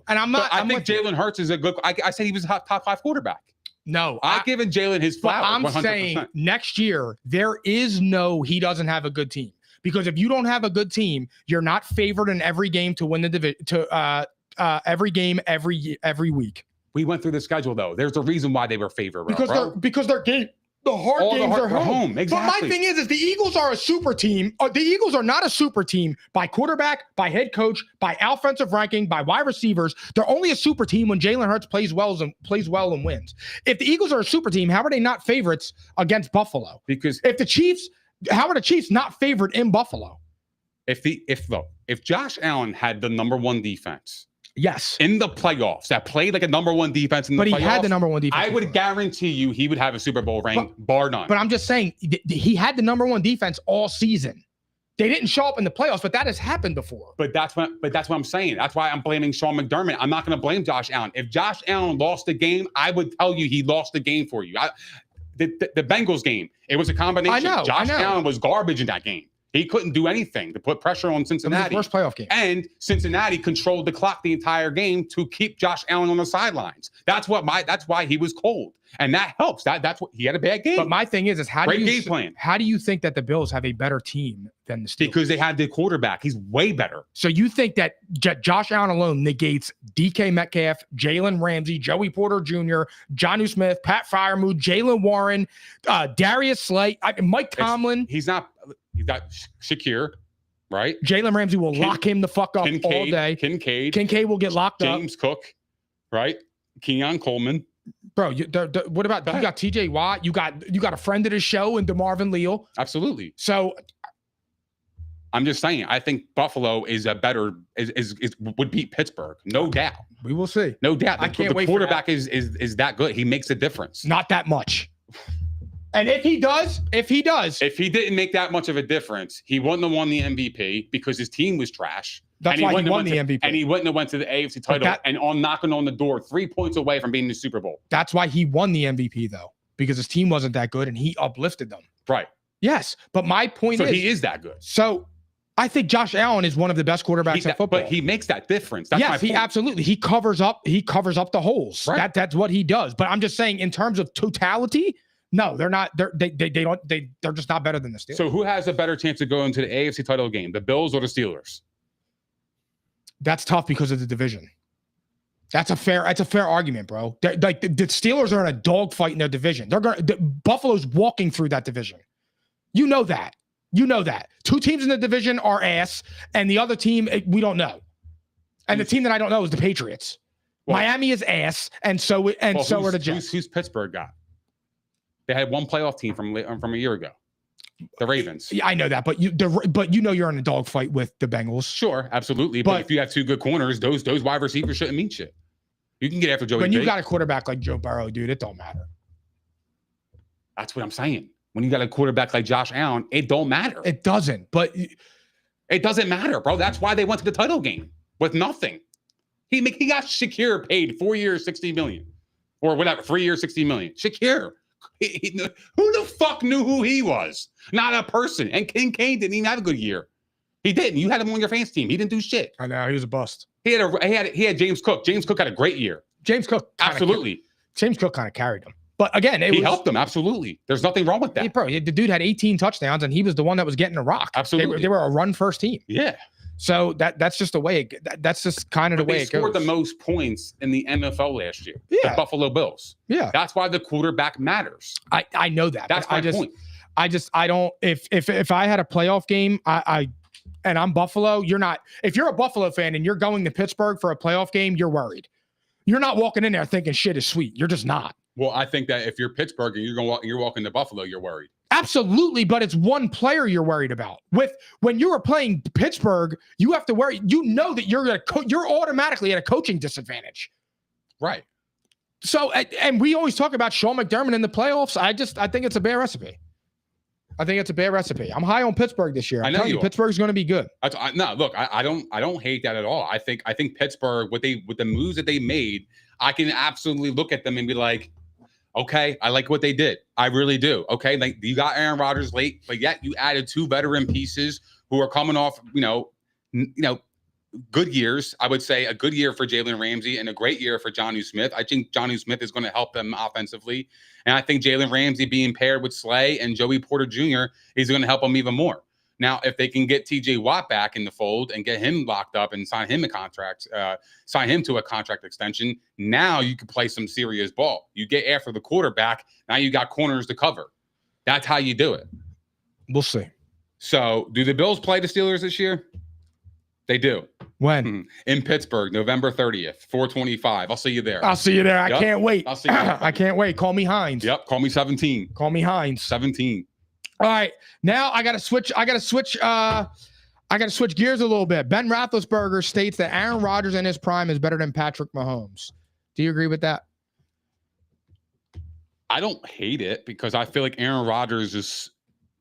And I'm not. I think Jalen Hurts is a good. I said he was a top 5 quarterback.
No,
I've given Jalen his flowers.
I'm 100%. Saying next year he doesn't have a good team because if you don't have a good team, you're not favored in every game to win the division. Every game every week.
We went through the schedule though. There's a reason why they were favored, bro.
Because they're game. The hard games are home.
Exactly.
But my thing is the Eagles are a super team. The Eagles are not a super team by quarterback, by head coach, by offensive ranking, by wide receivers. They're only a super team when Jalen Hurts plays well and wins. If the Eagles are a super team, how are they not favorites against Buffalo?
Because
how are the Chiefs not favored in Buffalo?
If Josh Allen had the number one defense,
yes,
in the playoffs, that played like a number one defense in the playoffs,
but he had the number one defense.
I would guarantee you he would have a Super Bowl ring, bar none.
But I'm just saying he had the number one defense all season. They didn't show up in the playoffs, but that has happened before.
But that's what I'm saying. That's why I'm blaming Sean McDermott. I'm not going to blame Josh Allen. If Josh Allen lost the game, I would tell you he lost the game for you. The Bengals game, it was a combination. Josh Allen was garbage in that game. He couldn't do anything to put pressure on Cincinnati.
It was his worst playoff game.
And Cincinnati controlled the clock the entire game to keep Josh Allen on the sidelines. That's why he was cold. And that helps. That's what he had a bad game.
But my thing is how
game plan.
How do you think that the Bills have a better team than the Steelers?
Because they had the quarterback. He's way better.
So you think that Josh Allen alone negates DK Metcalf, Jalen Ramsey, Joey Porter Jr., Jonnu Smith, Pat Freiermuth, Jalen Warren, Darius Slay, Mike Tomlin.
He's got Shakir, right?
Jalen Ramsey will lock him the fuck up all day. Kincaid will get locked up.
James Cook, right? Keon Coleman.
Bro, what about you got TJ Watt? You got a friend of the show in DeMarvin Leal.
Absolutely.
So
I'm just saying, I think Buffalo is would beat Pittsburgh, no doubt.
We will see.
No doubt.
I can't wait.
The quarterback is that good. He makes a difference.
Not that much. And if he didn't
make that much of a difference, he wouldn't have won the MVP because his team was trash.
That's why he won the MVP.
And he wouldn't have went to the AFC title and knocking on the door 3 points away from being in the Super Bowl.
That's why he won the MVP though, because his team wasn't that good and he uplifted them.
Right.
Yes, but my point is
he is that good.
So I think Josh Allen is one of the best quarterbacks in football.
But he makes that difference. That's
yes, he absolutely. He covers up the holes.
Right.
That's what he does. But I'm just saying, in terms of totality, no, they're not. They're just not better than the Steelers.
So who has a better chance of going to the AFC title game, the Bills or the Steelers?
That's tough because of the division. That's a fair argument, bro. The Steelers are in a dogfight in their division. Buffalo's walking through that division. You know that. Two teams in the division are ass, and the other team we don't know. And the team that I don't know is the Patriots. Well, Miami is ass, and so are the Jets.
Who's Pittsburgh got? They had one playoff team from a year ago, the Ravens.
Yeah, I know that, but you're in a dogfight with the Bengals.
Sure, absolutely. But if you have two good corners, those wide receivers shouldn't mean shit. You can get after Joey.
When you got a quarterback like Joe Burrow, dude, it don't matter.
That's what I'm saying. When you got a quarterback like Josh Allen, it don't matter.
It doesn't. But
it doesn't matter, bro. That's why they went to the title game with nothing. He got Shakir paid 4 years, $60 million, or whatever, 3 years, $60 million. Shakir. Who the fuck knew who he was? Not a person. And Kincaid didn't even have a good year. He didn't. You had him on your fans team. He didn't do shit.
I know he was a bust.
He had James Cook. James Cook had a great year.
James Cook
absolutely.
James Cook kind of carried him. But again, he
helped them. Absolutely. There's nothing wrong with that.
The dude had 18 touchdowns, and he was the one that was getting the rock.
Absolutely.
They were a run first team.
Yeah.
So that's just the way that's just kind of the way it goes.
They scored the most points in the NFL last year.
Yeah.
The Buffalo Bills.
Yeah.
That's why the quarterback matters.
I know that.
That's my point.
I don't if I had a playoff game, and I'm Buffalo, you're not. If you're a Buffalo fan and you're going to Pittsburgh for a playoff game, you're worried. You're not walking in there thinking shit is sweet. You're just not.
Well, I think that if you're Pittsburgh and you're walking to Buffalo, you're worried.
Absolutely, but it's one player you're worried about. When you are playing Pittsburgh, you have to worry. You know that you're automatically at a coaching disadvantage.
Right.
So, and we always talk about Sean McDermott in the playoffs. I think it's a bad recipe. I'm high on Pittsburgh this year.
I know
you Pittsburgh's going to be good.
No, look, I don't hate that at all. I think Pittsburgh with the moves that they made, I can absolutely look at them and be like, okay, I like what they did. I really do. Okay, like you got Aaron Rodgers late, but yet you added two veteran pieces who are coming off, good years. I would say a good year for Jalen Ramsey and a great year for Jonnu Smith. I think Jonnu Smith is going to help them offensively, and I think Jalen Ramsey being paired with Slay and Joey Porter Jr. is going to help them even more. Now, if they can get TJ Watt back in the fold and get him locked up and sign him to a contract extension, now you can play some serious ball. You get after the quarterback. Now you got corners to cover. That's how you do it.
We'll see.
So, do the Bills play the Steelers this year? They do.
When?
In Pittsburgh, November 30th, 4:25. I'll see you there.
I'll see you there. I can't wait.
I'll see you there.
I can't wait. Call me Hines.
Yep. Call me 17.
Call me Hines.
17.
All right. Now I gotta switch gears a little bit. Ben Roethlisberger states that Aaron Rodgers in his prime is better than Patrick Mahomes. Do you agree with that?
I don't hate it because I feel like Aaron Rodgers is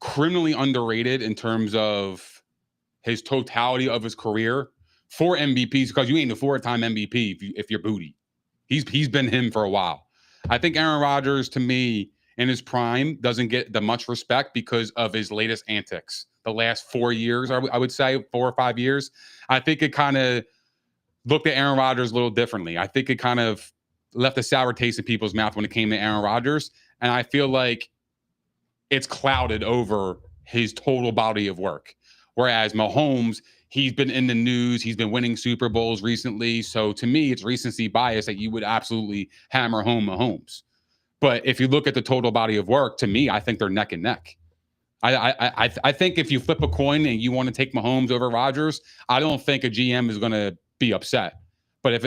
criminally underrated in terms of his totality of his career. 4 MVPs, because you ain't a 4-time MVP if you're booty. He's been him for a while. I think Aaron Rodgers, to me, in his prime, doesn't get the much respect because of his latest antics. The last 4 years, I would say 4 or 5 years. I think it kind of looked at Aaron Rodgers a little differently. I think it kind of left a sour taste in people's mouth when it came to Aaron Rodgers. And I feel like it's clouded over his total body of work. Whereas Mahomes, he's been in the news. He's been winning Super Bowls recently. So to me, it's recency bias that you would absolutely hammer home Mahomes. But if you look at the total body of work, to me, I think they're neck and neck. I think if you flip a coin and you want to take Mahomes over Rodgers, I don't think a GM is going to be upset. But if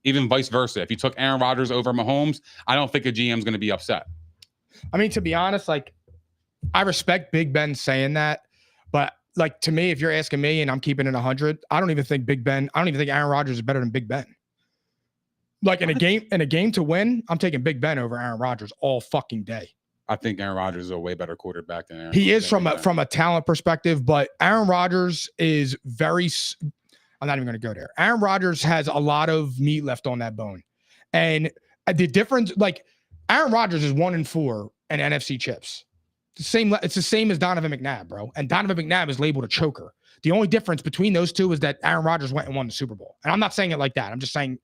even vice versa, if you took Aaron Rodgers over Mahomes, I don't think a GM is going to be upset.
I mean, to be honest, like I respect Big Ben saying that, but like to me, if you're asking me and I'm keeping it 100, I don't even think Aaron Rodgers is better than Big Ben. Like in a game to win, I'm taking Big Ben over Aaron Rodgers all fucking day.
I think Aaron Rodgers is a way better quarterback than Aaron.
He is from a talent perspective, but Aaron Rodgers is very. I'm not even going to go there. Aaron Rodgers has a lot of meat left on that bone, and the difference, like Aaron Rodgers is 1-4 in NFC chips. It's the same as Donovan McNabb, bro. And Donovan McNabb is labeled a choker. The only difference between those two is that Aaron Rodgers went and won the Super Bowl. And I'm not saying it like that. I'm just saying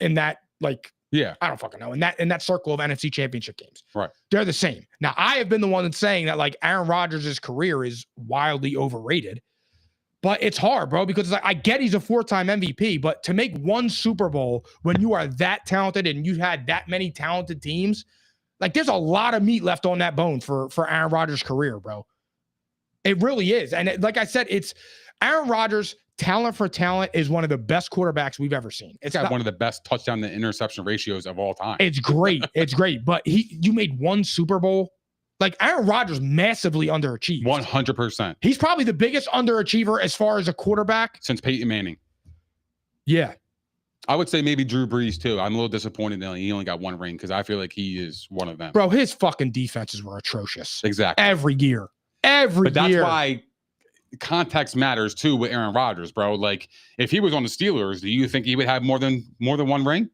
in that, like,
yeah,
I don't fucking know. In that circle of NFC championship games.
Right.
They're the same. Now, I have been the one that's saying that like Aaron Rodgers' career is wildly overrated. But it's hard, bro, because I get he's a 4-time MVP, but to make one Super Bowl when you are that talented and you had that many talented teams, like there's a lot of meat left on that bone for Aaron Rodgers' career, bro. It really is. And like I said, it's Aaron Rodgers, talent for talent, is one of the best quarterbacks we've ever seen.
It's got one of the best touchdown to interception ratios of all time.
It's great. It's great. But you made one Super Bowl. Like Aaron Rodgers massively underachieved.
100%.
He's probably the biggest underachiever as far as a quarterback
since Peyton Manning.
Yeah.
I would say maybe Drew Brees too. I'm a little disappointed that he only got 1 ring because I feel like he is one of them.
Bro, his fucking defenses were atrocious.
Exactly.
Every year. But
that's why context matters too with Aaron Rodgers, bro. Like if he was on the Steelers, do you think he would have more than 1 ring?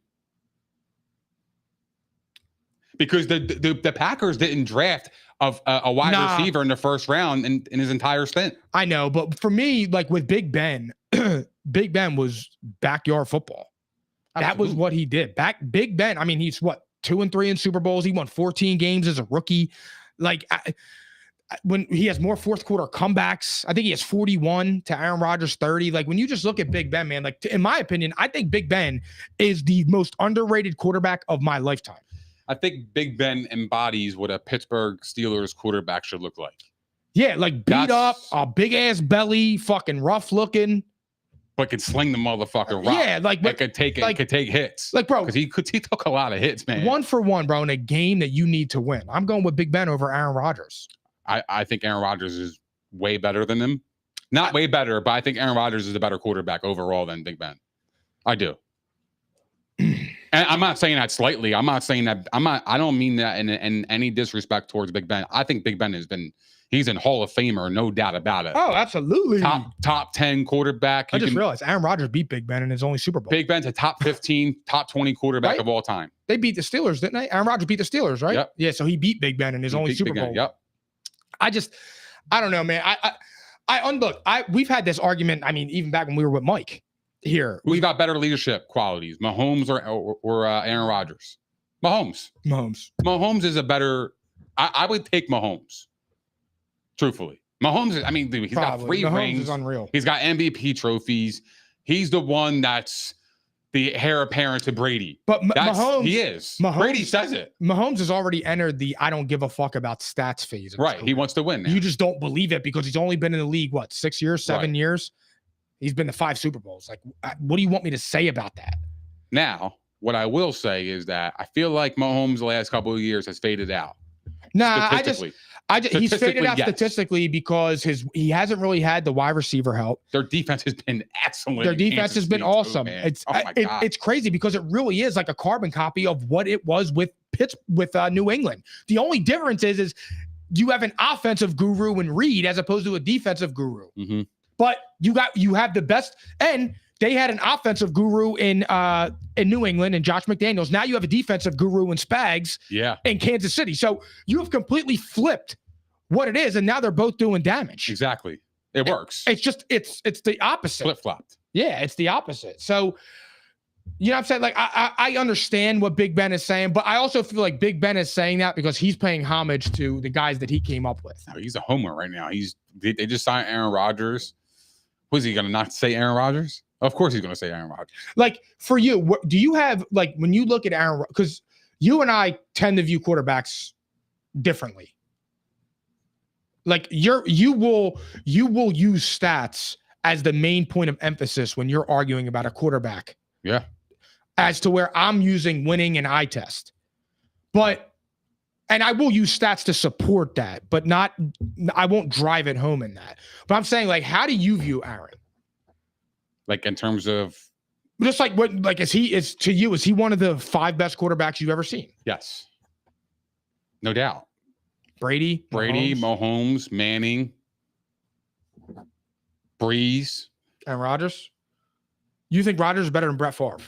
Because the Packers didn't draft a wide receiver in the first round in his entire stint.
I know, but for me, like with Big Ben, Big Ben was backyard football. Absolutely. That was what he did. Big Ben, I mean, he's 2-3 in Super Bowls. He won 14 games as a rookie. Like when he has more fourth quarter comebacks, I think he has 41 to Aaron Rodgers 30. Like when you just look at Big Ben, man, like in my opinion, I think Big Ben is the most underrated quarterback of my lifetime.
I think Big Ben embodies what a Pittsburgh Steelers quarterback should look like.
Yeah, like beat up, a big ass belly, fucking rough looking,
but could sling the motherfucker rock.
Yeah, like
could take hits.
Like, bro,
because he took a lot of hits, man.
1-for-1, bro, in a game that you need to win. I'm going with Big Ben over Aaron Rodgers.
I think Aaron Rodgers is way better than him. Not way better, but I think Aaron Rodgers is a better quarterback overall than Big Ben. I do. And I'm not saying that slightly. I'm not saying that. I don't mean that in any disrespect towards Big Ben. I think Big Ben he's in Hall of Famer, no doubt about it.
Oh, absolutely.
Top 10 quarterback.
I just realized Aaron Rodgers beat Big Ben in his only Super Bowl.
Big Ben's a top 15, top 20 quarterback of all time.
They beat the Steelers, didn't they? Aaron Rodgers beat the Steelers, right?
Yep.
Yeah, so he beat Big Ben in his only Super Bowl.
Yep.
I don't know, man. We've had this argument. I mean, even back when we were with Mike here.
Who's got better leadership qualities, Mahomes or Aaron Rodgers? Mahomes is a better. I would take Mahomes. Truthfully, Mahomes, I mean, dude, he's got 3
Mahomes
rings.
is unreal.
He's got MVP trophies. He's the one that's the heir apparent to Brady.
But Mahomes,
he is.
Mahomes,
Brady says it.
Mahomes has already entered the I don't give a fuck about stats phase.
Right. He wants to win now.
You just don't believe it because he's only been in the league, 6 years, 7 years? He's been to 5 Super Bowls. Like, what do you want me to say about that?
Now, what I will say is that I feel like Mahomes the last couple of years has faded out.
Nah, he's faded out statistically because he hasn't really had the wide receiver help.
Their defense has been excellent.
Their defense has been awesome. It's crazy because it really is like a carbon copy of what it was with New England. The only difference is you have an offensive guru in Reed as opposed to a defensive guru.
Mm-hmm.
But you have the best, and they had an offensive guru in New England and Josh McDaniels. Now you have a defensive guru in Spags in Kansas City. So you have completely flipped what it is, and now they're both doing damage.
Exactly. It works.
It's just it's the opposite.
Flip-flopped.
Yeah, it's the opposite. So you know what I'm saying? Like I understand what Big Ben is saying, but I also feel like Big Ben is saying that because he's paying homage to the guys that he came up with.
No, he's a homer right now. They just signed Aaron Rodgers. Was he going to not say Aaron Rodgers? Of course he's going to say Aaron Rodgers. Like, for you,
do you have, like, when you look at Aaron, because you and I tend to view quarterbacks differently. Like, you will use stats as the main point of emphasis when you're arguing about a quarterback.
Yeah.
As to where I'm using winning and eye test. And I will use stats to support that, but I won't drive it home in that. But I'm saying, like, how do you view Aaron?
Like, in terms of
just like what, like, is he one of the 5 best quarterbacks you've ever seen?
Yes. No doubt.
Brady,
Mahomes, Manning, Breeze,
and Rodgers. You think Rodgers is better than Brett Favre?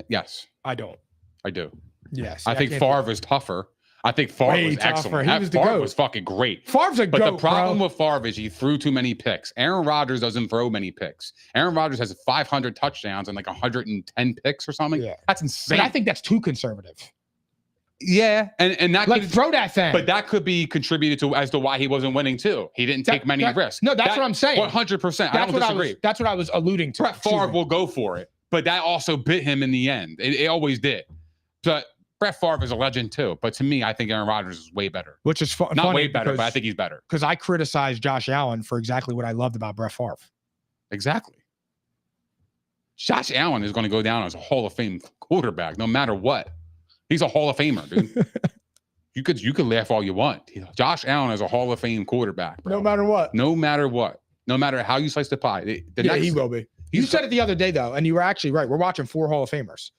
Yes.
I don't.
I do.
Yes.
I think Favre is tougher. I think Favre was excellent. Favre was fucking great.
Favre's a goat,
but the problem with Favre is he threw too many picks. Aaron Rodgers doesn't throw many picks. Aaron Rodgers has 500 touchdowns and like 110 picks or something.
Yeah.
That's insane.
But I think that's too conservative.
Yeah, and that
like throw that thing.
But that could be contributed to as to why he wasn't winning too. He didn't take many risks.
No, that's what I'm saying.
100%. I don't disagree.
That's what I was alluding to.
Brett Favre will go for it, but that also bit him in the end. It always did. But Brett Favre is a legend too. But to me, I think Aaron Rodgers is way better.
Which is
not way better, but I think he's better.
Because I criticized Josh Allen for exactly what I loved about Brett Favre.
Exactly. Josh Allen is going to go down as a Hall of Fame quarterback, no matter what. He's a Hall of Famer, dude. You could laugh all you want. Josh Allen is a Hall of Fame quarterback, bro.
No matter what.
No matter what. No matter how you slice the pie.
He will be. You said it the other day, though, and you were actually right. We're watching 4 Hall of Famers.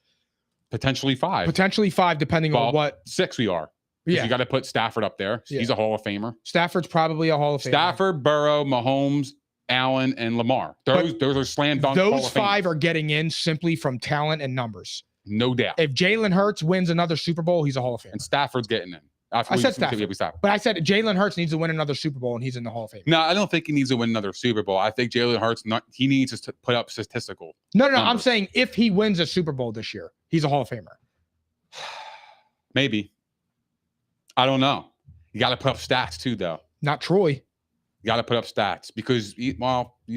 Potentially 5.
Potentially 5, depending on what.
6 we are. Yeah. You got to put Stafford up there. Yeah. He's a Hall of Famer.
Stafford's probably a Hall of Famer.
Stafford, Burrow, Mahomes, Allen, and Lamar. Those are slam dunk.
Those 5 are getting in simply from talent and numbers.
No doubt.
If Jalen Hurts wins another Super Bowl, he's a Hall of Famer.
And Stafford's getting in.
I said Stafford. But I said Jalen Hurts needs to win another Super Bowl, and he's in the Hall of Fame.
No, I don't think he needs to win another Super Bowl. I think Jalen Hurts, he needs to put up statistical.
No. I'm saying if he wins a Super Bowl this year, he's a Hall of Famer.
Maybe. I don't know. You got to put up stats too, though.
Not Troy.
You got to put up stats because, you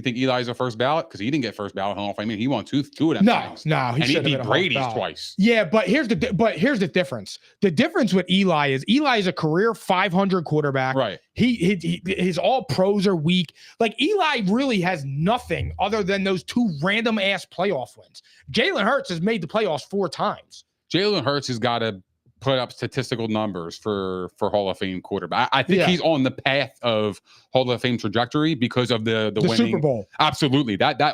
think Eli's a first ballot? Because he didn't get first ballot Hall of Fame. He won two of them.
No.
He beat Brady's twice.
Yeah, but here's the difference. The difference with Eli is a career 500 quarterback.
Right.
His all pros are weak. Like Eli really has nothing other than those 2 random ass playoff wins. Jalen Hurts has made the playoffs 4 times.
Jalen Hurts has got to put up statistical numbers for Hall of Fame quarterback. I think he's on the path of Hall of Fame trajectory because of the winning
Super Bowl.
Absolutely. That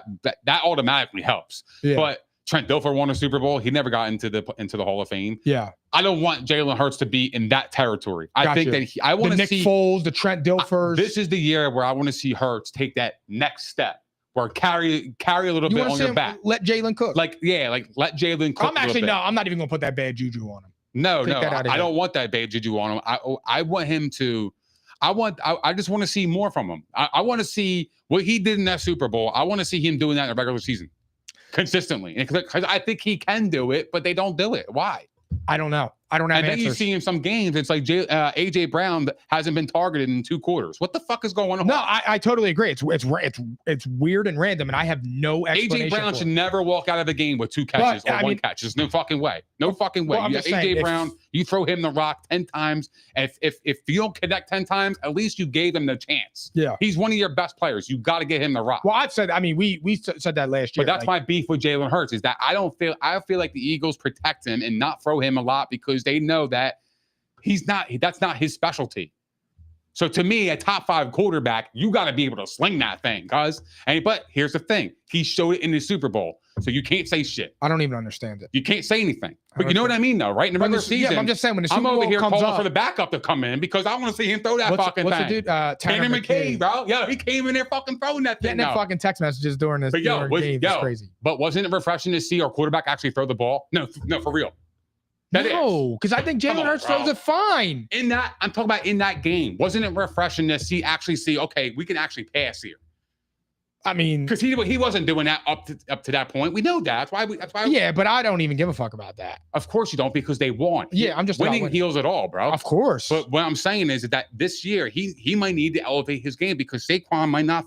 automatically helps. Yeah. But Trent Dilfer won a Super Bowl. He never got into the Hall of Fame.
Yeah.
I don't want Jalen Hurts to be in that territory. I think that I want to see
Nick Foles, the Trent Dilfers.
This is the year where I want to see Hurts take that next step. Or carry a little bit on your back.
Let Jalen cook.
Let Jalen cook.
I'm not even going to put that bad juju on him.
No, I don't want that bad juju on him. I want him to. I just want to see more from him. I want to see what he did in that Super Bowl. I want to see him doing that in the regular season consistently. Because I think he can do it, but they don't do it. Why?
I don't know. I don't have
And then
answers.
you see in some games, it's like A.J. Brown hasn't been targeted in 2 quarters. What the fuck is going on?
No, I totally agree. It's weird and random, and I have no explanation.
A.J. Brown
for
should
it.
never walk out of the game with 2 catches
But,
or one catch. There's no fucking way. No fucking way.
Well, I'm
You have
just saying,
A.J. Brown, you throw him the rock 10 times, and if you don't connect 10 times, at least you gave him the chance.
Yeah.
He's one of your best players. You got to get him the rock.
Well, I've said. I mean, we said that last year.
But that's my beef with Jalen Hurts is that I feel like the Eagles protect him and not throw him a lot because they know that that's not his specialty. So to me, a top 5 quarterback, you got to be able to sling that thing, but here's the thing. He showed it in the Super Bowl. So you can't say shit.
I don't even understand it.
You can't say anything. But you know what I mean, though, right? In the regular season,
yeah, I'm just saying when the Super
I'm over
Bowl
here
comes
calling
up,
for the backup to come in because I want to see him throw that fucking
what's
thing.
the dude?
Tanner McKay, bro. Yeah, he came in there fucking throwing that thing.
Getting them fucking text messages during this game is crazy.
But wasn't it refreshing to see our quarterback actually throw the ball? No, for real.
No, because I think Jalen Hurts throws it fine.
I'm talking about in that game. Wasn't it refreshing to see, okay, we can actually pass here?
I mean,
because he wasn't doing that up to that point. We know that. That's why.
Yeah, but I don't even give a fuck about that.
Of course you don't, because they won.
Yeah, I'm just
winning heals it all, bro.
Of course.
But what I'm saying is that this year he might need to elevate his game because Saquon might not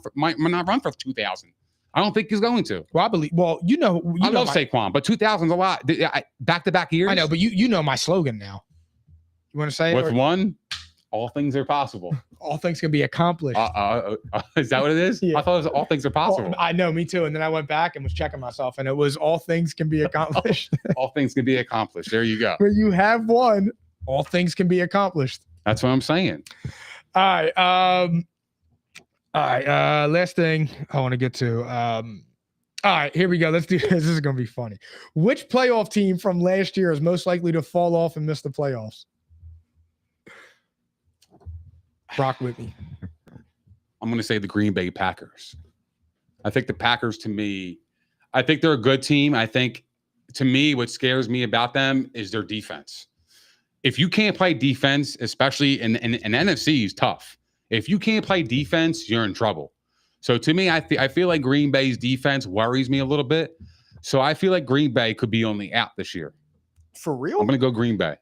run for 2,000. I don't think he's going to.
Well, I believe. Well, I
love Saquon, but 2,000's a lot. Back-to-back years.
I know, but you know my slogan now. You want to say
with
it?
One, all things are possible.
All things can be accomplished.
Is that what it is?
Yeah.
I thought it was all things are possible.
Well, I know, me too. And then I went back and was checking myself, and it was all things can be accomplished.
All things can be accomplished. There you go.
Where you have one, all things can be accomplished.
That's what I'm saying.
All right. Last thing I want to get to. All right, here we go. Let's do this. This is going to be funny. Which playoff team from last year is most likely to fall off and miss the playoffs? Rock with me.
I'm going to say the Green Bay Packers. I think the Packers, to me, I think they're a good team. I think, to me, what scares me about them is their defense. If you can't play defense, especially in NFC, is tough. If you can't play defense, you're in trouble. So to me, I feel like Green Bay's defense worries me a little bit. So I feel like Green Bay could be on the out this year.
For real?
I'm going to go Green Bay.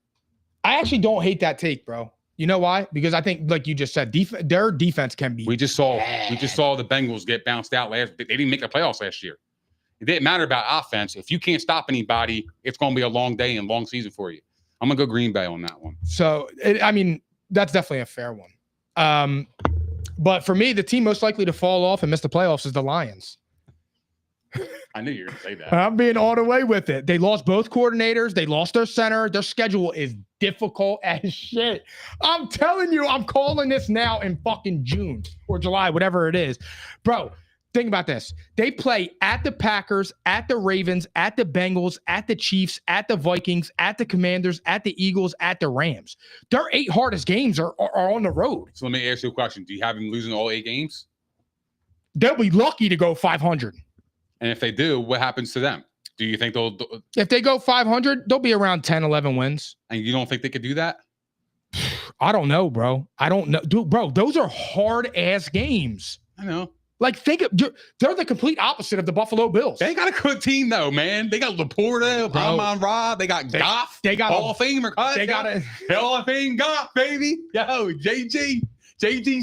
I actually don't hate that take, bro. You know why? Because I think, like you just said, their defense can be.
We just saw the Bengals get bounced out last. They didn't make the playoffs last year. It didn't matter about offense. If you can't stop anybody, it's going to be a long day and long season for you. I'm going to go Green Bay on that one.
So, that's definitely a fair one. But for me, the team most likely to fall off and miss the playoffs is the Lions.
I knew you were going to say that.
I'm being all the way with it. They lost both coordinators. They lost their center. Their schedule is difficult as shit. I'm telling you, I'm calling this now in fucking June or July, whatever it is. Bro, think about this. They play at the Packers, at the Ravens, at the Bengals, at the Chiefs, at the Vikings, at the Commanders, at the Eagles, at the Rams. Their 8 hardest games are on the road.
So let me ask you a question. Do you have them losing all 8 games?
They'll be lucky to go 500.
And if they do, what happens to them? Do you think they'll...
If they go 500, they'll be around 10, 11 wins.
And you don't think they could do that?
I don't know, bro. I don't know. Dude, bro, those are hard-ass games.
I know.
Like, they're the complete opposite of the Buffalo Bills.
They got a good team, though, man. They got Laporta, Ramon-Ra. They got Goff.
They got
Hall of Famer.
They got a
Hall of Fame Goff, baby. Yo, JG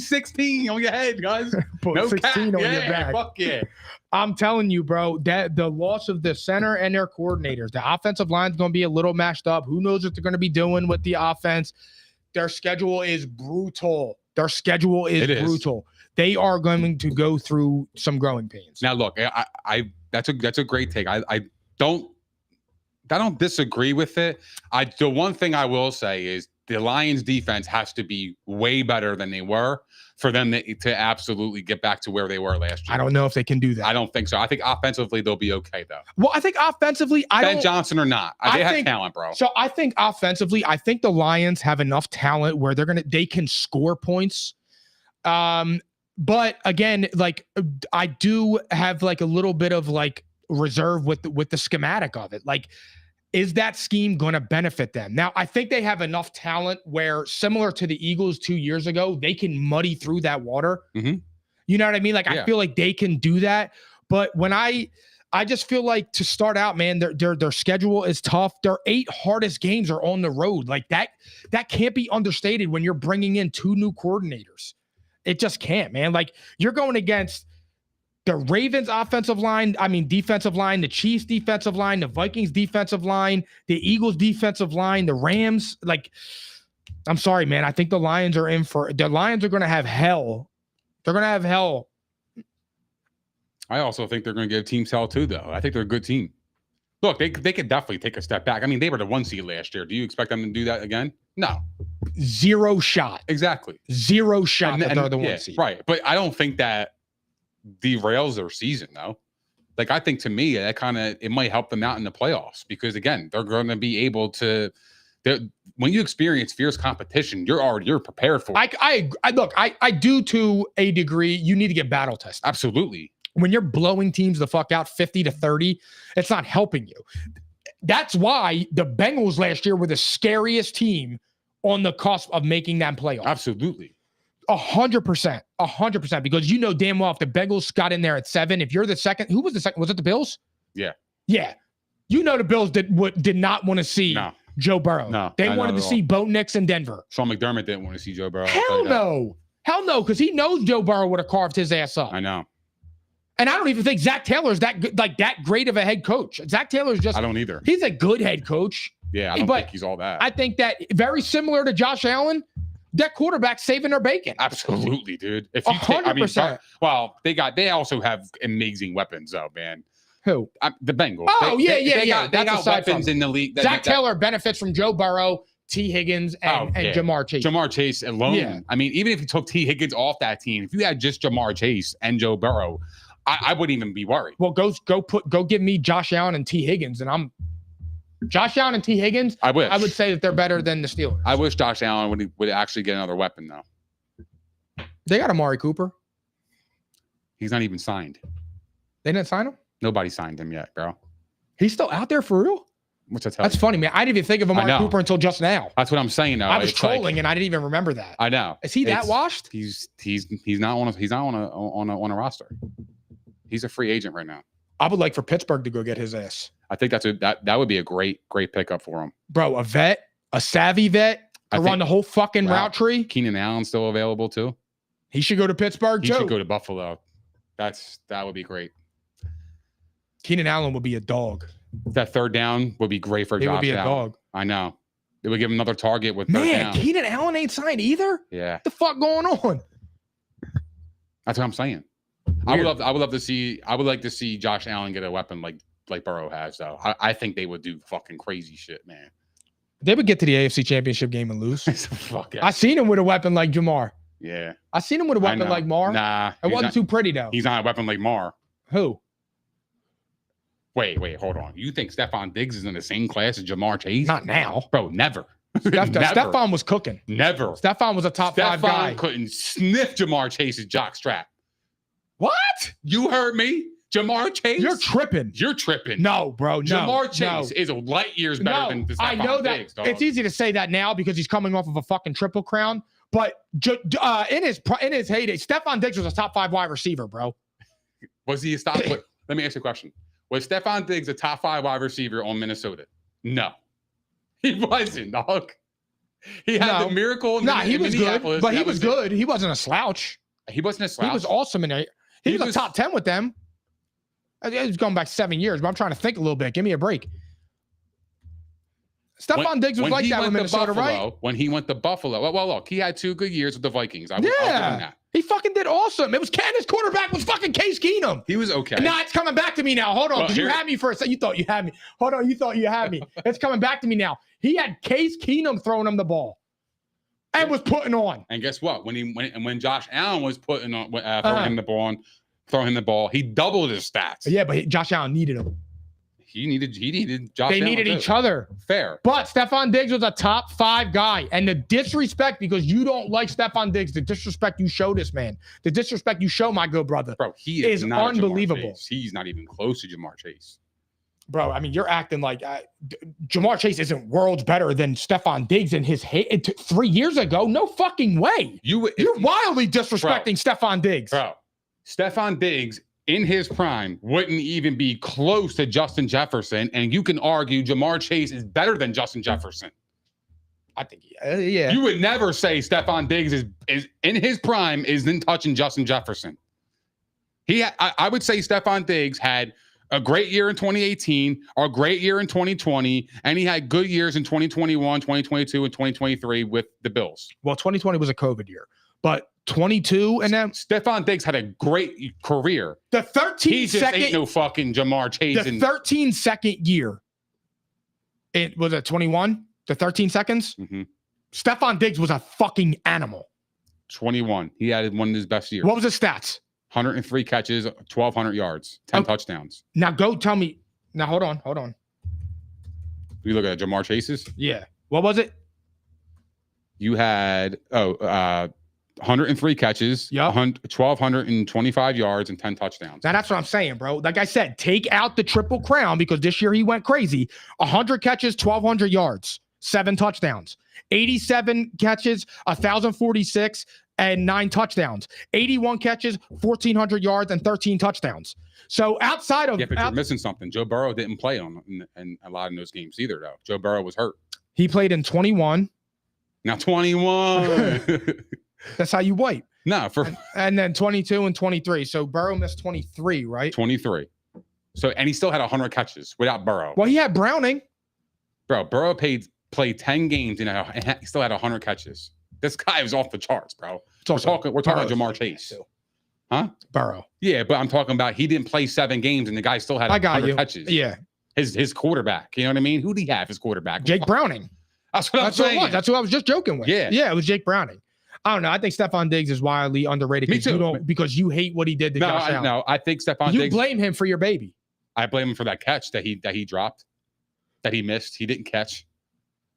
16 on your head, guys.
Put
no
16
cap.
on your back.
Fuck yeah.
I'm telling you, bro, that the loss of the center and their coordinators, the offensive line's going to be a little mashed up. Who knows what they're going to be doing with the offense? Their schedule is brutal. They are going to go through some growing pains.
Now, look, that's a great take. I don't disagree with it. The one thing I will say is the Lions defense has to be way better than they were for them to absolutely get back to where they were last year.
I don't know if they can do that.
I don't think so. I think offensively they'll be okay, though.
Well, I think offensively,
Ben Johnson or not, they have talent, bro.
So I think offensively, I think the Lions have enough talent where they can score points. But again, like I do have like a little bit of like reserve with the schematic of it. Like, is that scheme going to benefit them? Now, I think they have enough talent where, similar to the Eagles 2 years ago, they can muddy through that water.
Mm-hmm.
You know what I mean? Like, I feel like they can do that. But when I I just feel like to start out, man, their schedule is tough. Their 8 hardest games are on the road. Like that can't be understated when you're bringing in 2 new coordinators. It just can't, man. Like you're going against the Ravens defensive line, the Chiefs defensive line, the Vikings defensive line, the Eagles defensive line, the Rams. Like, I'm sorry, man. I think the Lions are going to have hell. They're going to have hell.
I also think they're going to give teams hell too, though. I think they're a good team. Look, they could definitely take a step back. I mean, they were the 1 seed last year. Do you expect them to do that again? No.
0 shot.
Exactly.
0 shot that they're the 1 seed.
Right. But I don't think that derails their season, though. Like, I think to me, that it might help them out in the playoffs because, again, they're going to be able to. When you experience fierce competition, you're prepared for it.
I do to a degree. You need to get battle tested.
Absolutely.
When you're blowing teams the fuck out 50-30, it's not helping you. That's why the Bengals last year were the scariest team on the cusp of making that playoff.
Absolutely.
100%. Because you know damn well if the Bengals got in there at 7, if you're the second, who was the second? Was it the Bills?
Yeah.
Yeah. You know the Bills did not want to see Joe Burrow.
No.
They wanted to see Bo Nix in Denver.
Sean McDermott didn't want to see Joe Burrow.
Hell no, because he knows Joe Burrow would have carved his ass up.
I know.
And I don't even think Zach Taylor's that great of a head coach. Zach Taylor's just.
I don't either.
He's a good head coach.
Yeah, I don't think he's all that.
I think that very similar to Josh Allen, that quarterback's saving their bacon.
Absolutely, dude. If
100%.
They also have amazing weapons, though, man.
Who?
The Bengals.
Oh,
They got
That's
weapons in the league.
Zach Taylor benefits from Joe Burrow, T. Higgins, and Jamar Chase.
Jamar Chase alone. Yeah. I mean, even if you took T. Higgins off that team, if you had just Jamar Chase and Joe Burrow, I wouldn't even be worried.
Well, go give me Josh Allen and T. Higgins, and Josh Allen and T. Higgins. I would say that they're better than the Steelers.
I wish Josh Allen would actually get another weapon, though.
They got Amari Cooper.
He's not even signed.
They didn't sign him?
Nobody signed him yet, bro.
He's still out there for real?
What's that?
That's funny, man. I didn't even think of Amari Cooper until just now.
That's what I'm saying. Though.
I was trolling, and I didn't even remember that.
I know.
Is he that washed?
He's not on a roster. He's a free agent right now.
I would like for Pittsburgh to go get his ass.
I think that would be a great pickup for him.
Bro, a savvy vet to run the whole fucking route tree.
Keenan Allen's still available too.
He should go to Pittsburgh too.
He should go to Buffalo. That would be great.
Keenan Allen would be a dog.
That third down would be great for Josh Allen.
He would be a dog.
I know. It would give him another target with third down.
Keenan Allen ain't signed either?
Yeah.
What the fuck going on?
That's what I'm saying. Weird. I would like to see Josh Allen get a weapon like Burrow has, though. I think they would do fucking crazy shit, man.
They would get to the AFC Championship game and lose.
Fuck yeah.
I seen him with a weapon like Jamar.
Yeah.
I seen him with a weapon like Mar.
Nah.
It wasn't too pretty, though.
He's not a weapon like Mar.
Who?
Wait, hold on. You think Stephon Diggs is in the same class as Jamar Chase?
Not now.
Bro, never.
Stephon was cooking.
Never.
Stephon was a top 5 guy.
Stephon couldn't sniff Jamar Chase's jockstrap.
What?
You heard me? Jamar Chase?
You're tripping. No, bro. No.
Jamar Chase is a light years better than Stephon Diggs.
I know that. Dog. It's easy to say that now because he's coming off of a fucking triple crown. But in his heyday, Stephon Diggs was a top 5 wide receiver, bro.
Was he a top? Let me ask you a question. Was Stephon Diggs a top 5 wide receiver on Minnesota? No. He wasn't, dog. He had the miracle.
He was good, but he was good. He wasn't a slouch.
He wasn't a slouch.
He was awesome in there. He was a top 10 with them. It was going back 7 years, but I'm trying to think a little bit. Give me a break. Stephon Diggs was like that with Minnesota, right?
When he went to Buffalo. Well, look, he had 2 good years with the Vikings. I'll give him that.
He fucking did awesome. It was His quarterback was fucking Case Keenum.
He was okay.
Now it's coming back to me now. Hold on, because you had me for a second. You thought you had me. Hold on, you thought you had me. It's coming back to me now. He had Case Keenum throwing him the ball and was putting on.
And guess what? When Josh Allen was putting on throwing him the ball, he doubled his stats.
Yeah, but Josh Allen needed him.
He needed Josh Allen.
They needed each other.
Fair.
But Stephon Diggs was a top 5 guy. And the disrespect, because you don't like Stephon Diggs, the disrespect you show this man, the disrespect you show my good brother,
bro, he is not
unbelievable.
He's not even close to Jamar Chase.
Bro, I mean, you're acting like Jamar Chase isn't worlds better than Stephon Diggs in his 3 years ago. No fucking way. You're wildly disrespecting Stephon Diggs.
Bro, Stephon Diggs in his prime wouldn't even be close to Justin Jefferson, and you can argue Jamar Chase is better than Justin Jefferson.
I think, yeah.
You would never say Stephon Diggs is in his prime isn't touching Justin Jefferson. I would say Stephon Diggs had a great year in 2018, a great year in 2020, and he had good years in 2021, 2022, and 2023 with the Bills.
Well, 2020 was a COVID year, but 22 and then
Stephon Diggs had a great career.
The 13
he just
second,
ain't no fucking Jamar Chase.
The 13-second year. It was a 21. The 13 seconds.
Mm-hmm.
Stephon Diggs was a fucking animal.
21. He had one of his best years.
What was his stats?
103 catches, 1,200 yards, 10 touchdowns.
Now go tell me. Now hold on.
We look at Jamar Chase's.
Yeah. What was it?
You had 103 catches, 1,225 yards, and 10 touchdowns.
Now that's what I'm saying, bro. Like I said, take out the Triple Crown because this year he went crazy. 100 catches, 1,200 yards, 7 touchdowns. 87 catches, 1,046, and 9 touchdowns. 81 catches, 1,400 yards, and 13 touchdowns. So outside of...
Yeah, but you're missing something. Joe Burrow didn't play in a lot of those games either, though. Joe Burrow was hurt.
He played in 21.
Now 21.
That's how you wipe.
No,
and then 22 and 23. So Burrow missed 23, right?
23. So and he still had 100 catches without Burrow.
Well, he had Browning.
Bro, Burrow played 10 games and he still had 100 catches. This guy was off the charts, bro. We're talking about Jamar Chase. Huh?
Burrow.
Yeah, but I'm talking about he didn't play 7 games and the guy still had 100 catches.
Yeah.
His quarterback. You know what I mean? Who did he have his quarterback?
Jake Browning.
That's what I'm saying.
Who it was. That's who I was just joking with.
Yeah.
Yeah, it was Jake Browning. I don't know. I think Stephon Diggs is wildly underrated.
Me too.
Because you hate what he did to Josh Allen.
No, I think Stephon Diggs.
You blame him for your baby.
I blame him for that catch that he dropped, that he missed. He didn't catch.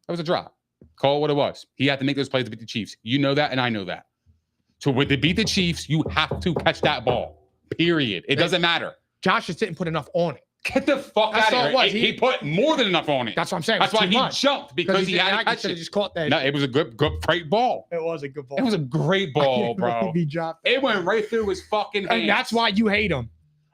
That was a drop. Call it what it was. He had to make those plays to beat the Chiefs. You know that, and I know that. So to beat the Chiefs, you have to catch that ball. Period. It doesn't matter.
Josh just didn't put enough on it.
Get the fuck out of here. He put more than enough on it.
That's what I'm saying.
That's why he jumped, because he had to catch it.
Just caught that.
No, it was a good great ball.
It was a good ball.
It was a great ball, bro. It went right through his fucking hands.
And that's why you hate him.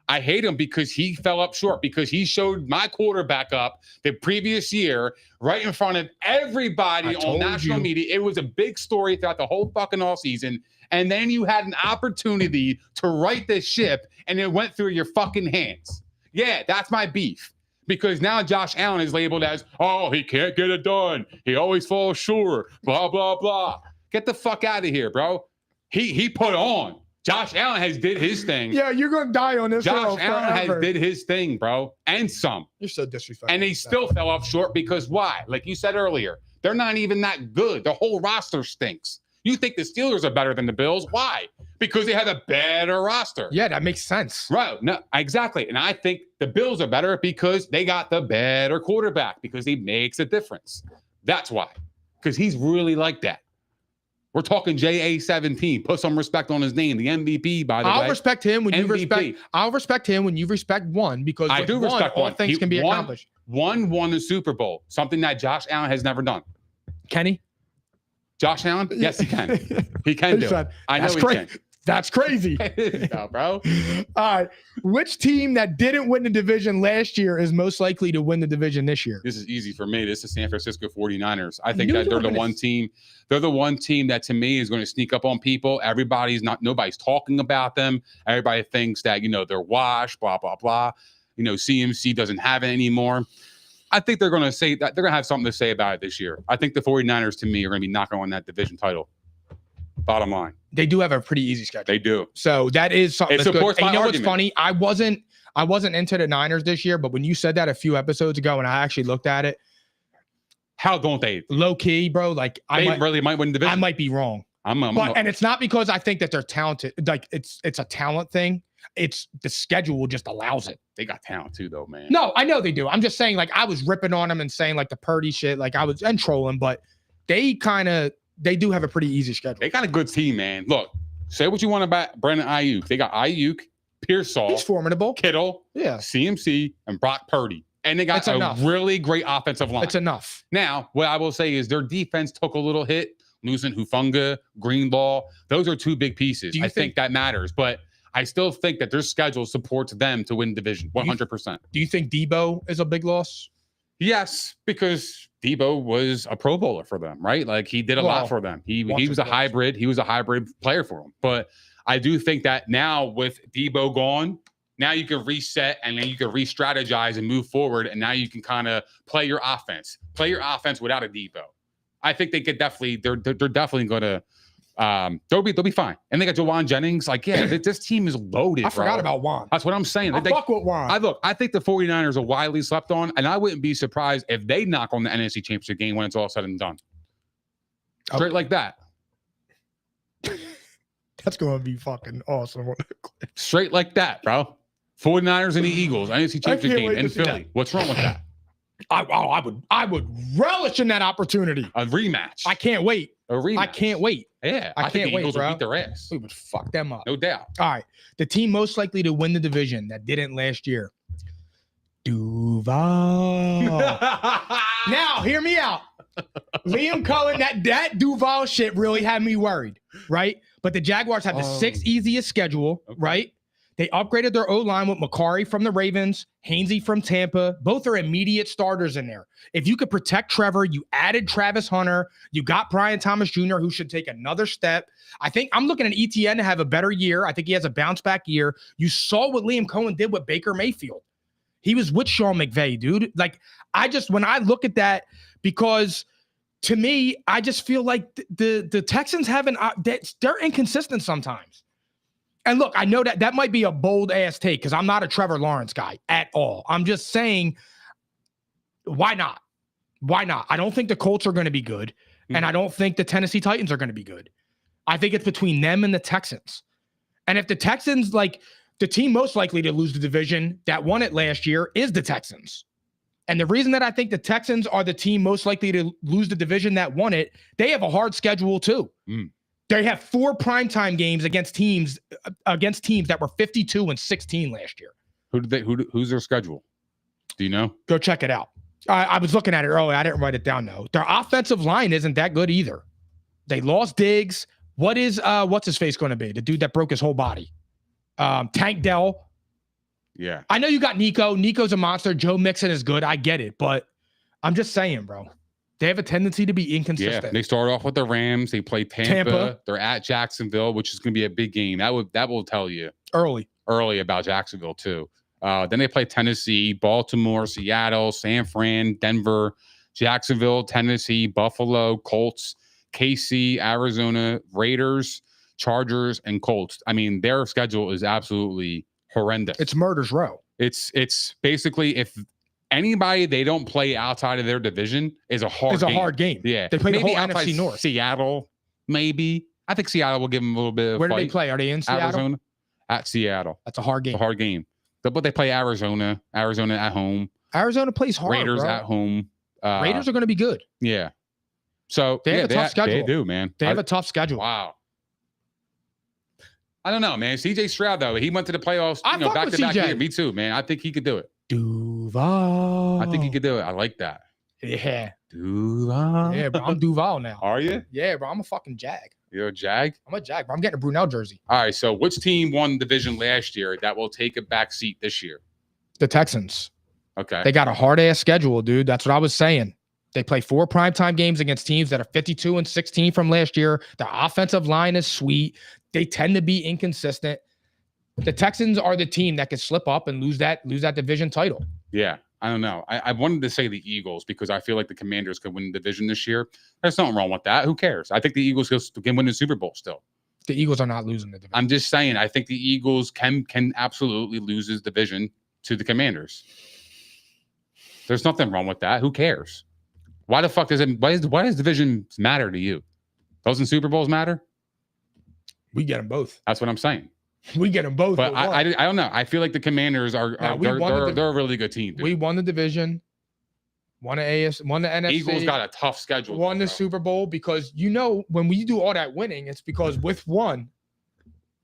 I hate him because he fell up short, because he showed my quarterback up the previous year right in front of everybody on national media. It was a big story throughout the whole fucking offseason. And then you had an opportunity to right this ship, and it went through your fucking hands. Yeah, that's my beef. Because now Josh Allen is labeled as, oh, he can't get it done. He always falls short. Blah, blah, blah. Get the fuck out of here, bro. He put on. Josh Allen has did his thing.
Yeah, you're going to die on this.
Josh Allen has did his thing, bro. And some.
You're so disrespectful.
And he still fell off short because why? Like you said earlier, they're not even that good. The whole roster stinks. You think the Steelers are better than the Bills? Why? Because they have a better roster.
Yeah, that makes sense.
Right. No, exactly. And I think the Bills are better because they got the better quarterback, because he makes a difference. That's why. Because he's really like that. We're talking JA-17. Put some respect on his name. The MVP, by the way.
I'll respect him when
MVP.
you respect. I'll respect him when you respect one, because
I do respect
all
one.
things can be accomplished.
One won the Super Bowl, something that Josh Allen has never done.
Kenny?
Josh Allen? Yes, he can. He can do it. I know he can.
That's crazy.
No, bro.
All right. Which team that didn't win the division last year is most likely to win the division this year?
This is easy for me. This is San Francisco 49ers. I think that they're the one team. They're the one team that, to me, is going to sneak up on people. Nobody's talking about them. Everybody thinks that, they're washed, blah, blah, blah. CMC doesn't have it anymore. I think they're going to say that they're going to have something to say about it this year. I think the 49ers, to me, are going to be knocking on that division title. Bottom line.
They do have a pretty easy schedule.
They do.
So that is something that's good. And you know what's funny? I wasn't into the Niners this year, but when you said that a few episodes ago and I actually looked at it.
How don't they?
Low key, bro. Like
they really might win the division.
I might be wrong. And it's not because I think that they're talented. Like it's a talent thing. It's the schedule just allows it.
They got talent too, though, man.
No, I know they do. I'm just saying, like, I was ripping on them and saying like the Purdy shit, like I was and trolling, but they do have a pretty easy schedule.
They got a good team, man. Look, say what you want about Brandon Ayuk. They got Ayuk, Pearsall,
he's formidable,
Kittle, CMC, and Brock Purdy. And they got really great offensive line.
It's enough.
Now, what I will say is their defense took a little hit, losing Hufanga, Greenlaw. Those are two big pieces. I think that matters. But I still think that their schedule supports them to win division 100%.
Do you think Debo is a big loss?
Yes, because Debo was a Pro Bowler for them, right? Like he did a lot for them. He was a hybrid. He was a hybrid player for them. But I do think that now with Debo gone, now you can reset and then you can re-strategize and move forward. And now you can kind of play your offense without a Debo. I think they could definitely, they're definitely going to, they'll be fine. And they got Jawan Jennings. Like, yeah, this team is loaded.
I forgot about Juan.
That's what I'm saying.
Fuck with Juan.
I think the 49ers are widely slept on, and I wouldn't be surprised if they knock on the NFC Championship game when it's all said and done. Straight like that.
That's going to be fucking awesome.
Straight like that, bro. 49ers and the Eagles, NFC Championship game in Philly. What's wrong with that?
I would relish in that opportunity.
A rematch.
I can't wait.
A rematch.
I can't wait.
Yeah,
I
think
can't
the Eagles
wait, bro.
will beat their ass.
We would fuck them up.
No doubt.
All right. The team most likely to win the division that didn't last year. Duval. Now, hear me out. Liam Cohen, that Duval shit really had me worried, right? But the Jaguars have the sixth easiest schedule, right? They upgraded their O-line with Macari from the Ravens, Hainsey from Tampa. Both are immediate starters in there. If you could protect Trevor, you added Travis Hunter. You got Brian Thomas Jr., who should take another step. I think I'm looking at ETN to have a better year. I think he has a bounce-back year. You saw what Liam Cohen did with Baker Mayfield. He was with Sean McVay, dude. Like, when I look at that, because to me, I just feel like the Texans they're inconsistent sometimes. And look, I know that might be a bold ass take because I'm not a Trevor Lawrence guy at all. I'm just saying, why not? Why not? I don't think the Colts are going to be good. And I don't think the Tennessee Titans are going to be good. I think it's between them and the Texans. And if the Texans, like, the team most likely to lose the division that won it last year is the Texans. And the reason that I think the Texans are the team most likely to lose the division that won it, they have a hard schedule too. They have 4 primetime games against teams that were 52-16 last year.
Who's their schedule? Do you know?
Go check it out. I was looking at it earlier. I didn't write it down though. Their offensive line isn't that good either. They lost Diggs. What's his face going to be? The dude that broke his whole body. Tank Dell.
Yeah.
I know you got Nico. Nico's a monster. Joe Mixon is good. I get it, but I'm just saying, bro. They have a tendency to be inconsistent.
Yeah, they start off with the Rams. They play Tampa. They're at Jacksonville, which is going to be a big game. That will tell you
early
about Jacksonville too. Then they play Tennessee, Baltimore, Seattle, San Fran, Denver, Jacksonville, Tennessee, Buffalo, Colts, KC, Arizona, Raiders, Chargers, and Colts. I mean, their schedule is absolutely horrendous.
It's murder's row.
It's basically if anybody they don't play outside of their division is a hard game. Yeah.
They play
maybe
the whole NFC North.
Seattle, maybe. I think Seattle will give them a little bit of
Where do
fight.
they play? Are they in Seattle?
Arizona. At Seattle.
That's a hard game.
It's a hard game. But they play Arizona at home.
Arizona plays hard,
Raiders
bro.
at home.
Raiders are going to be good.
Yeah. So
they have a tough schedule.
They do, man.
They have a tough schedule.
Wow. I don't know, man. CJ Stroud, though, he went to the playoffs, back to back year. Me too, man. I think he could do it.
Duval.
I think he could do it. I like that.
Yeah.
Duval.
Yeah, bro. I'm Duval now.
Are you?
Yeah, bro. I'm a fucking Jag.
You're a Jag?
I'm a Jag, bro. I'm getting a Brunel jersey.
All right. So which team won the division last year that will take a back seat this year?
The Texans.
Okay.
They got a hard-ass schedule, dude. That's what I was saying. They play 4 primetime games against teams that are 52-16 from last year. Their offensive line is sweet. They tend to be inconsistent. The Texans are the team that could slip up and lose that division title.
Yeah, I don't know. I wanted to say the Eagles because I feel like the Commanders could win the division this year. There's nothing wrong with that. Who cares? I think the Eagles can win the Super Bowl still.
The Eagles are not losing the division.
I'm just saying. I think the Eagles can absolutely lose this division to the Commanders. There's nothing wrong with that. Who cares? Why the fuck does it? Why does divisions matter to you? Doesn't Super Bowls matter?
We get them both.
That's what I'm saying.
We get them both.
But I don't know. I feel like the Commanders are they're a really good team. Dude.
We won the division, won the NFC.
Eagles got a tough schedule.
Won the Super Bowl because when we do all that winning, it's because with one,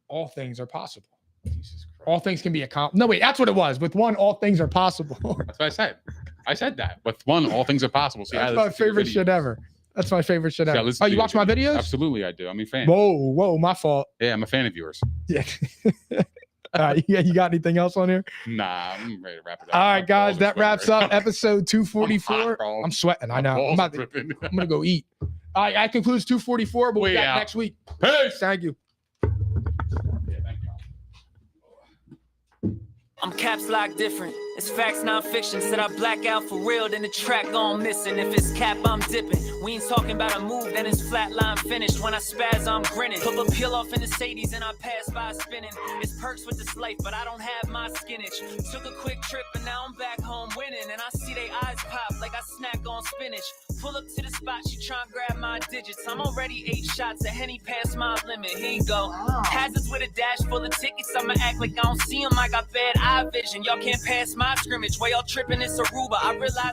all things are possible. Jesus Christ. All things can be accomplished. No, wait, that's what it was. With one, all things are possible.
That's what I said. I said that. With one, all things are possible. See,
that's my favorite shit ever. That's my favorite shit ever. Oh, you watch my videos?
Absolutely, I do. I'm a fan.
Whoa, my fault.
Yeah, I'm a fan of yours.
Yeah. Yeah, you got anything else on here?
Nah, I'm ready to wrap it up.
All right,
My
guys,
balls are
that wraps
sweating
up
right
episode 244.
I'm hot, bro.
I'm sweating. I know.
now.
I'm
Balls are
going
dripping.
to go eat. All right, that concludes 244. But we'll be
We
back
out.
next week.
Peace.
Thank you.
Yeah, thank you.
I'm caps lock different. It's facts, non-fiction. Said I black out for real, then the track gone missing. If it's cap, I'm dipping. We ain't talking about a move, then it's flatline finished. When I spaz, I'm grinning. Put a peel off in the Sadies and I pass by spinning. It's perks with this life, but I don't have my skinach. Took a quick trip and now I'm back home winning. And I see they eyes pop like I snack on spinach. Pull up to the spot, she tryna grab my digits. I'm already 8 shots, a Henny past my limit. Here you go. Hazards with a dash full of tickets. I'ma act like I don't see them. I got bad eye vision. Y'all can't pass my scrimmage. While y'all tripping, it's Aruba. I realize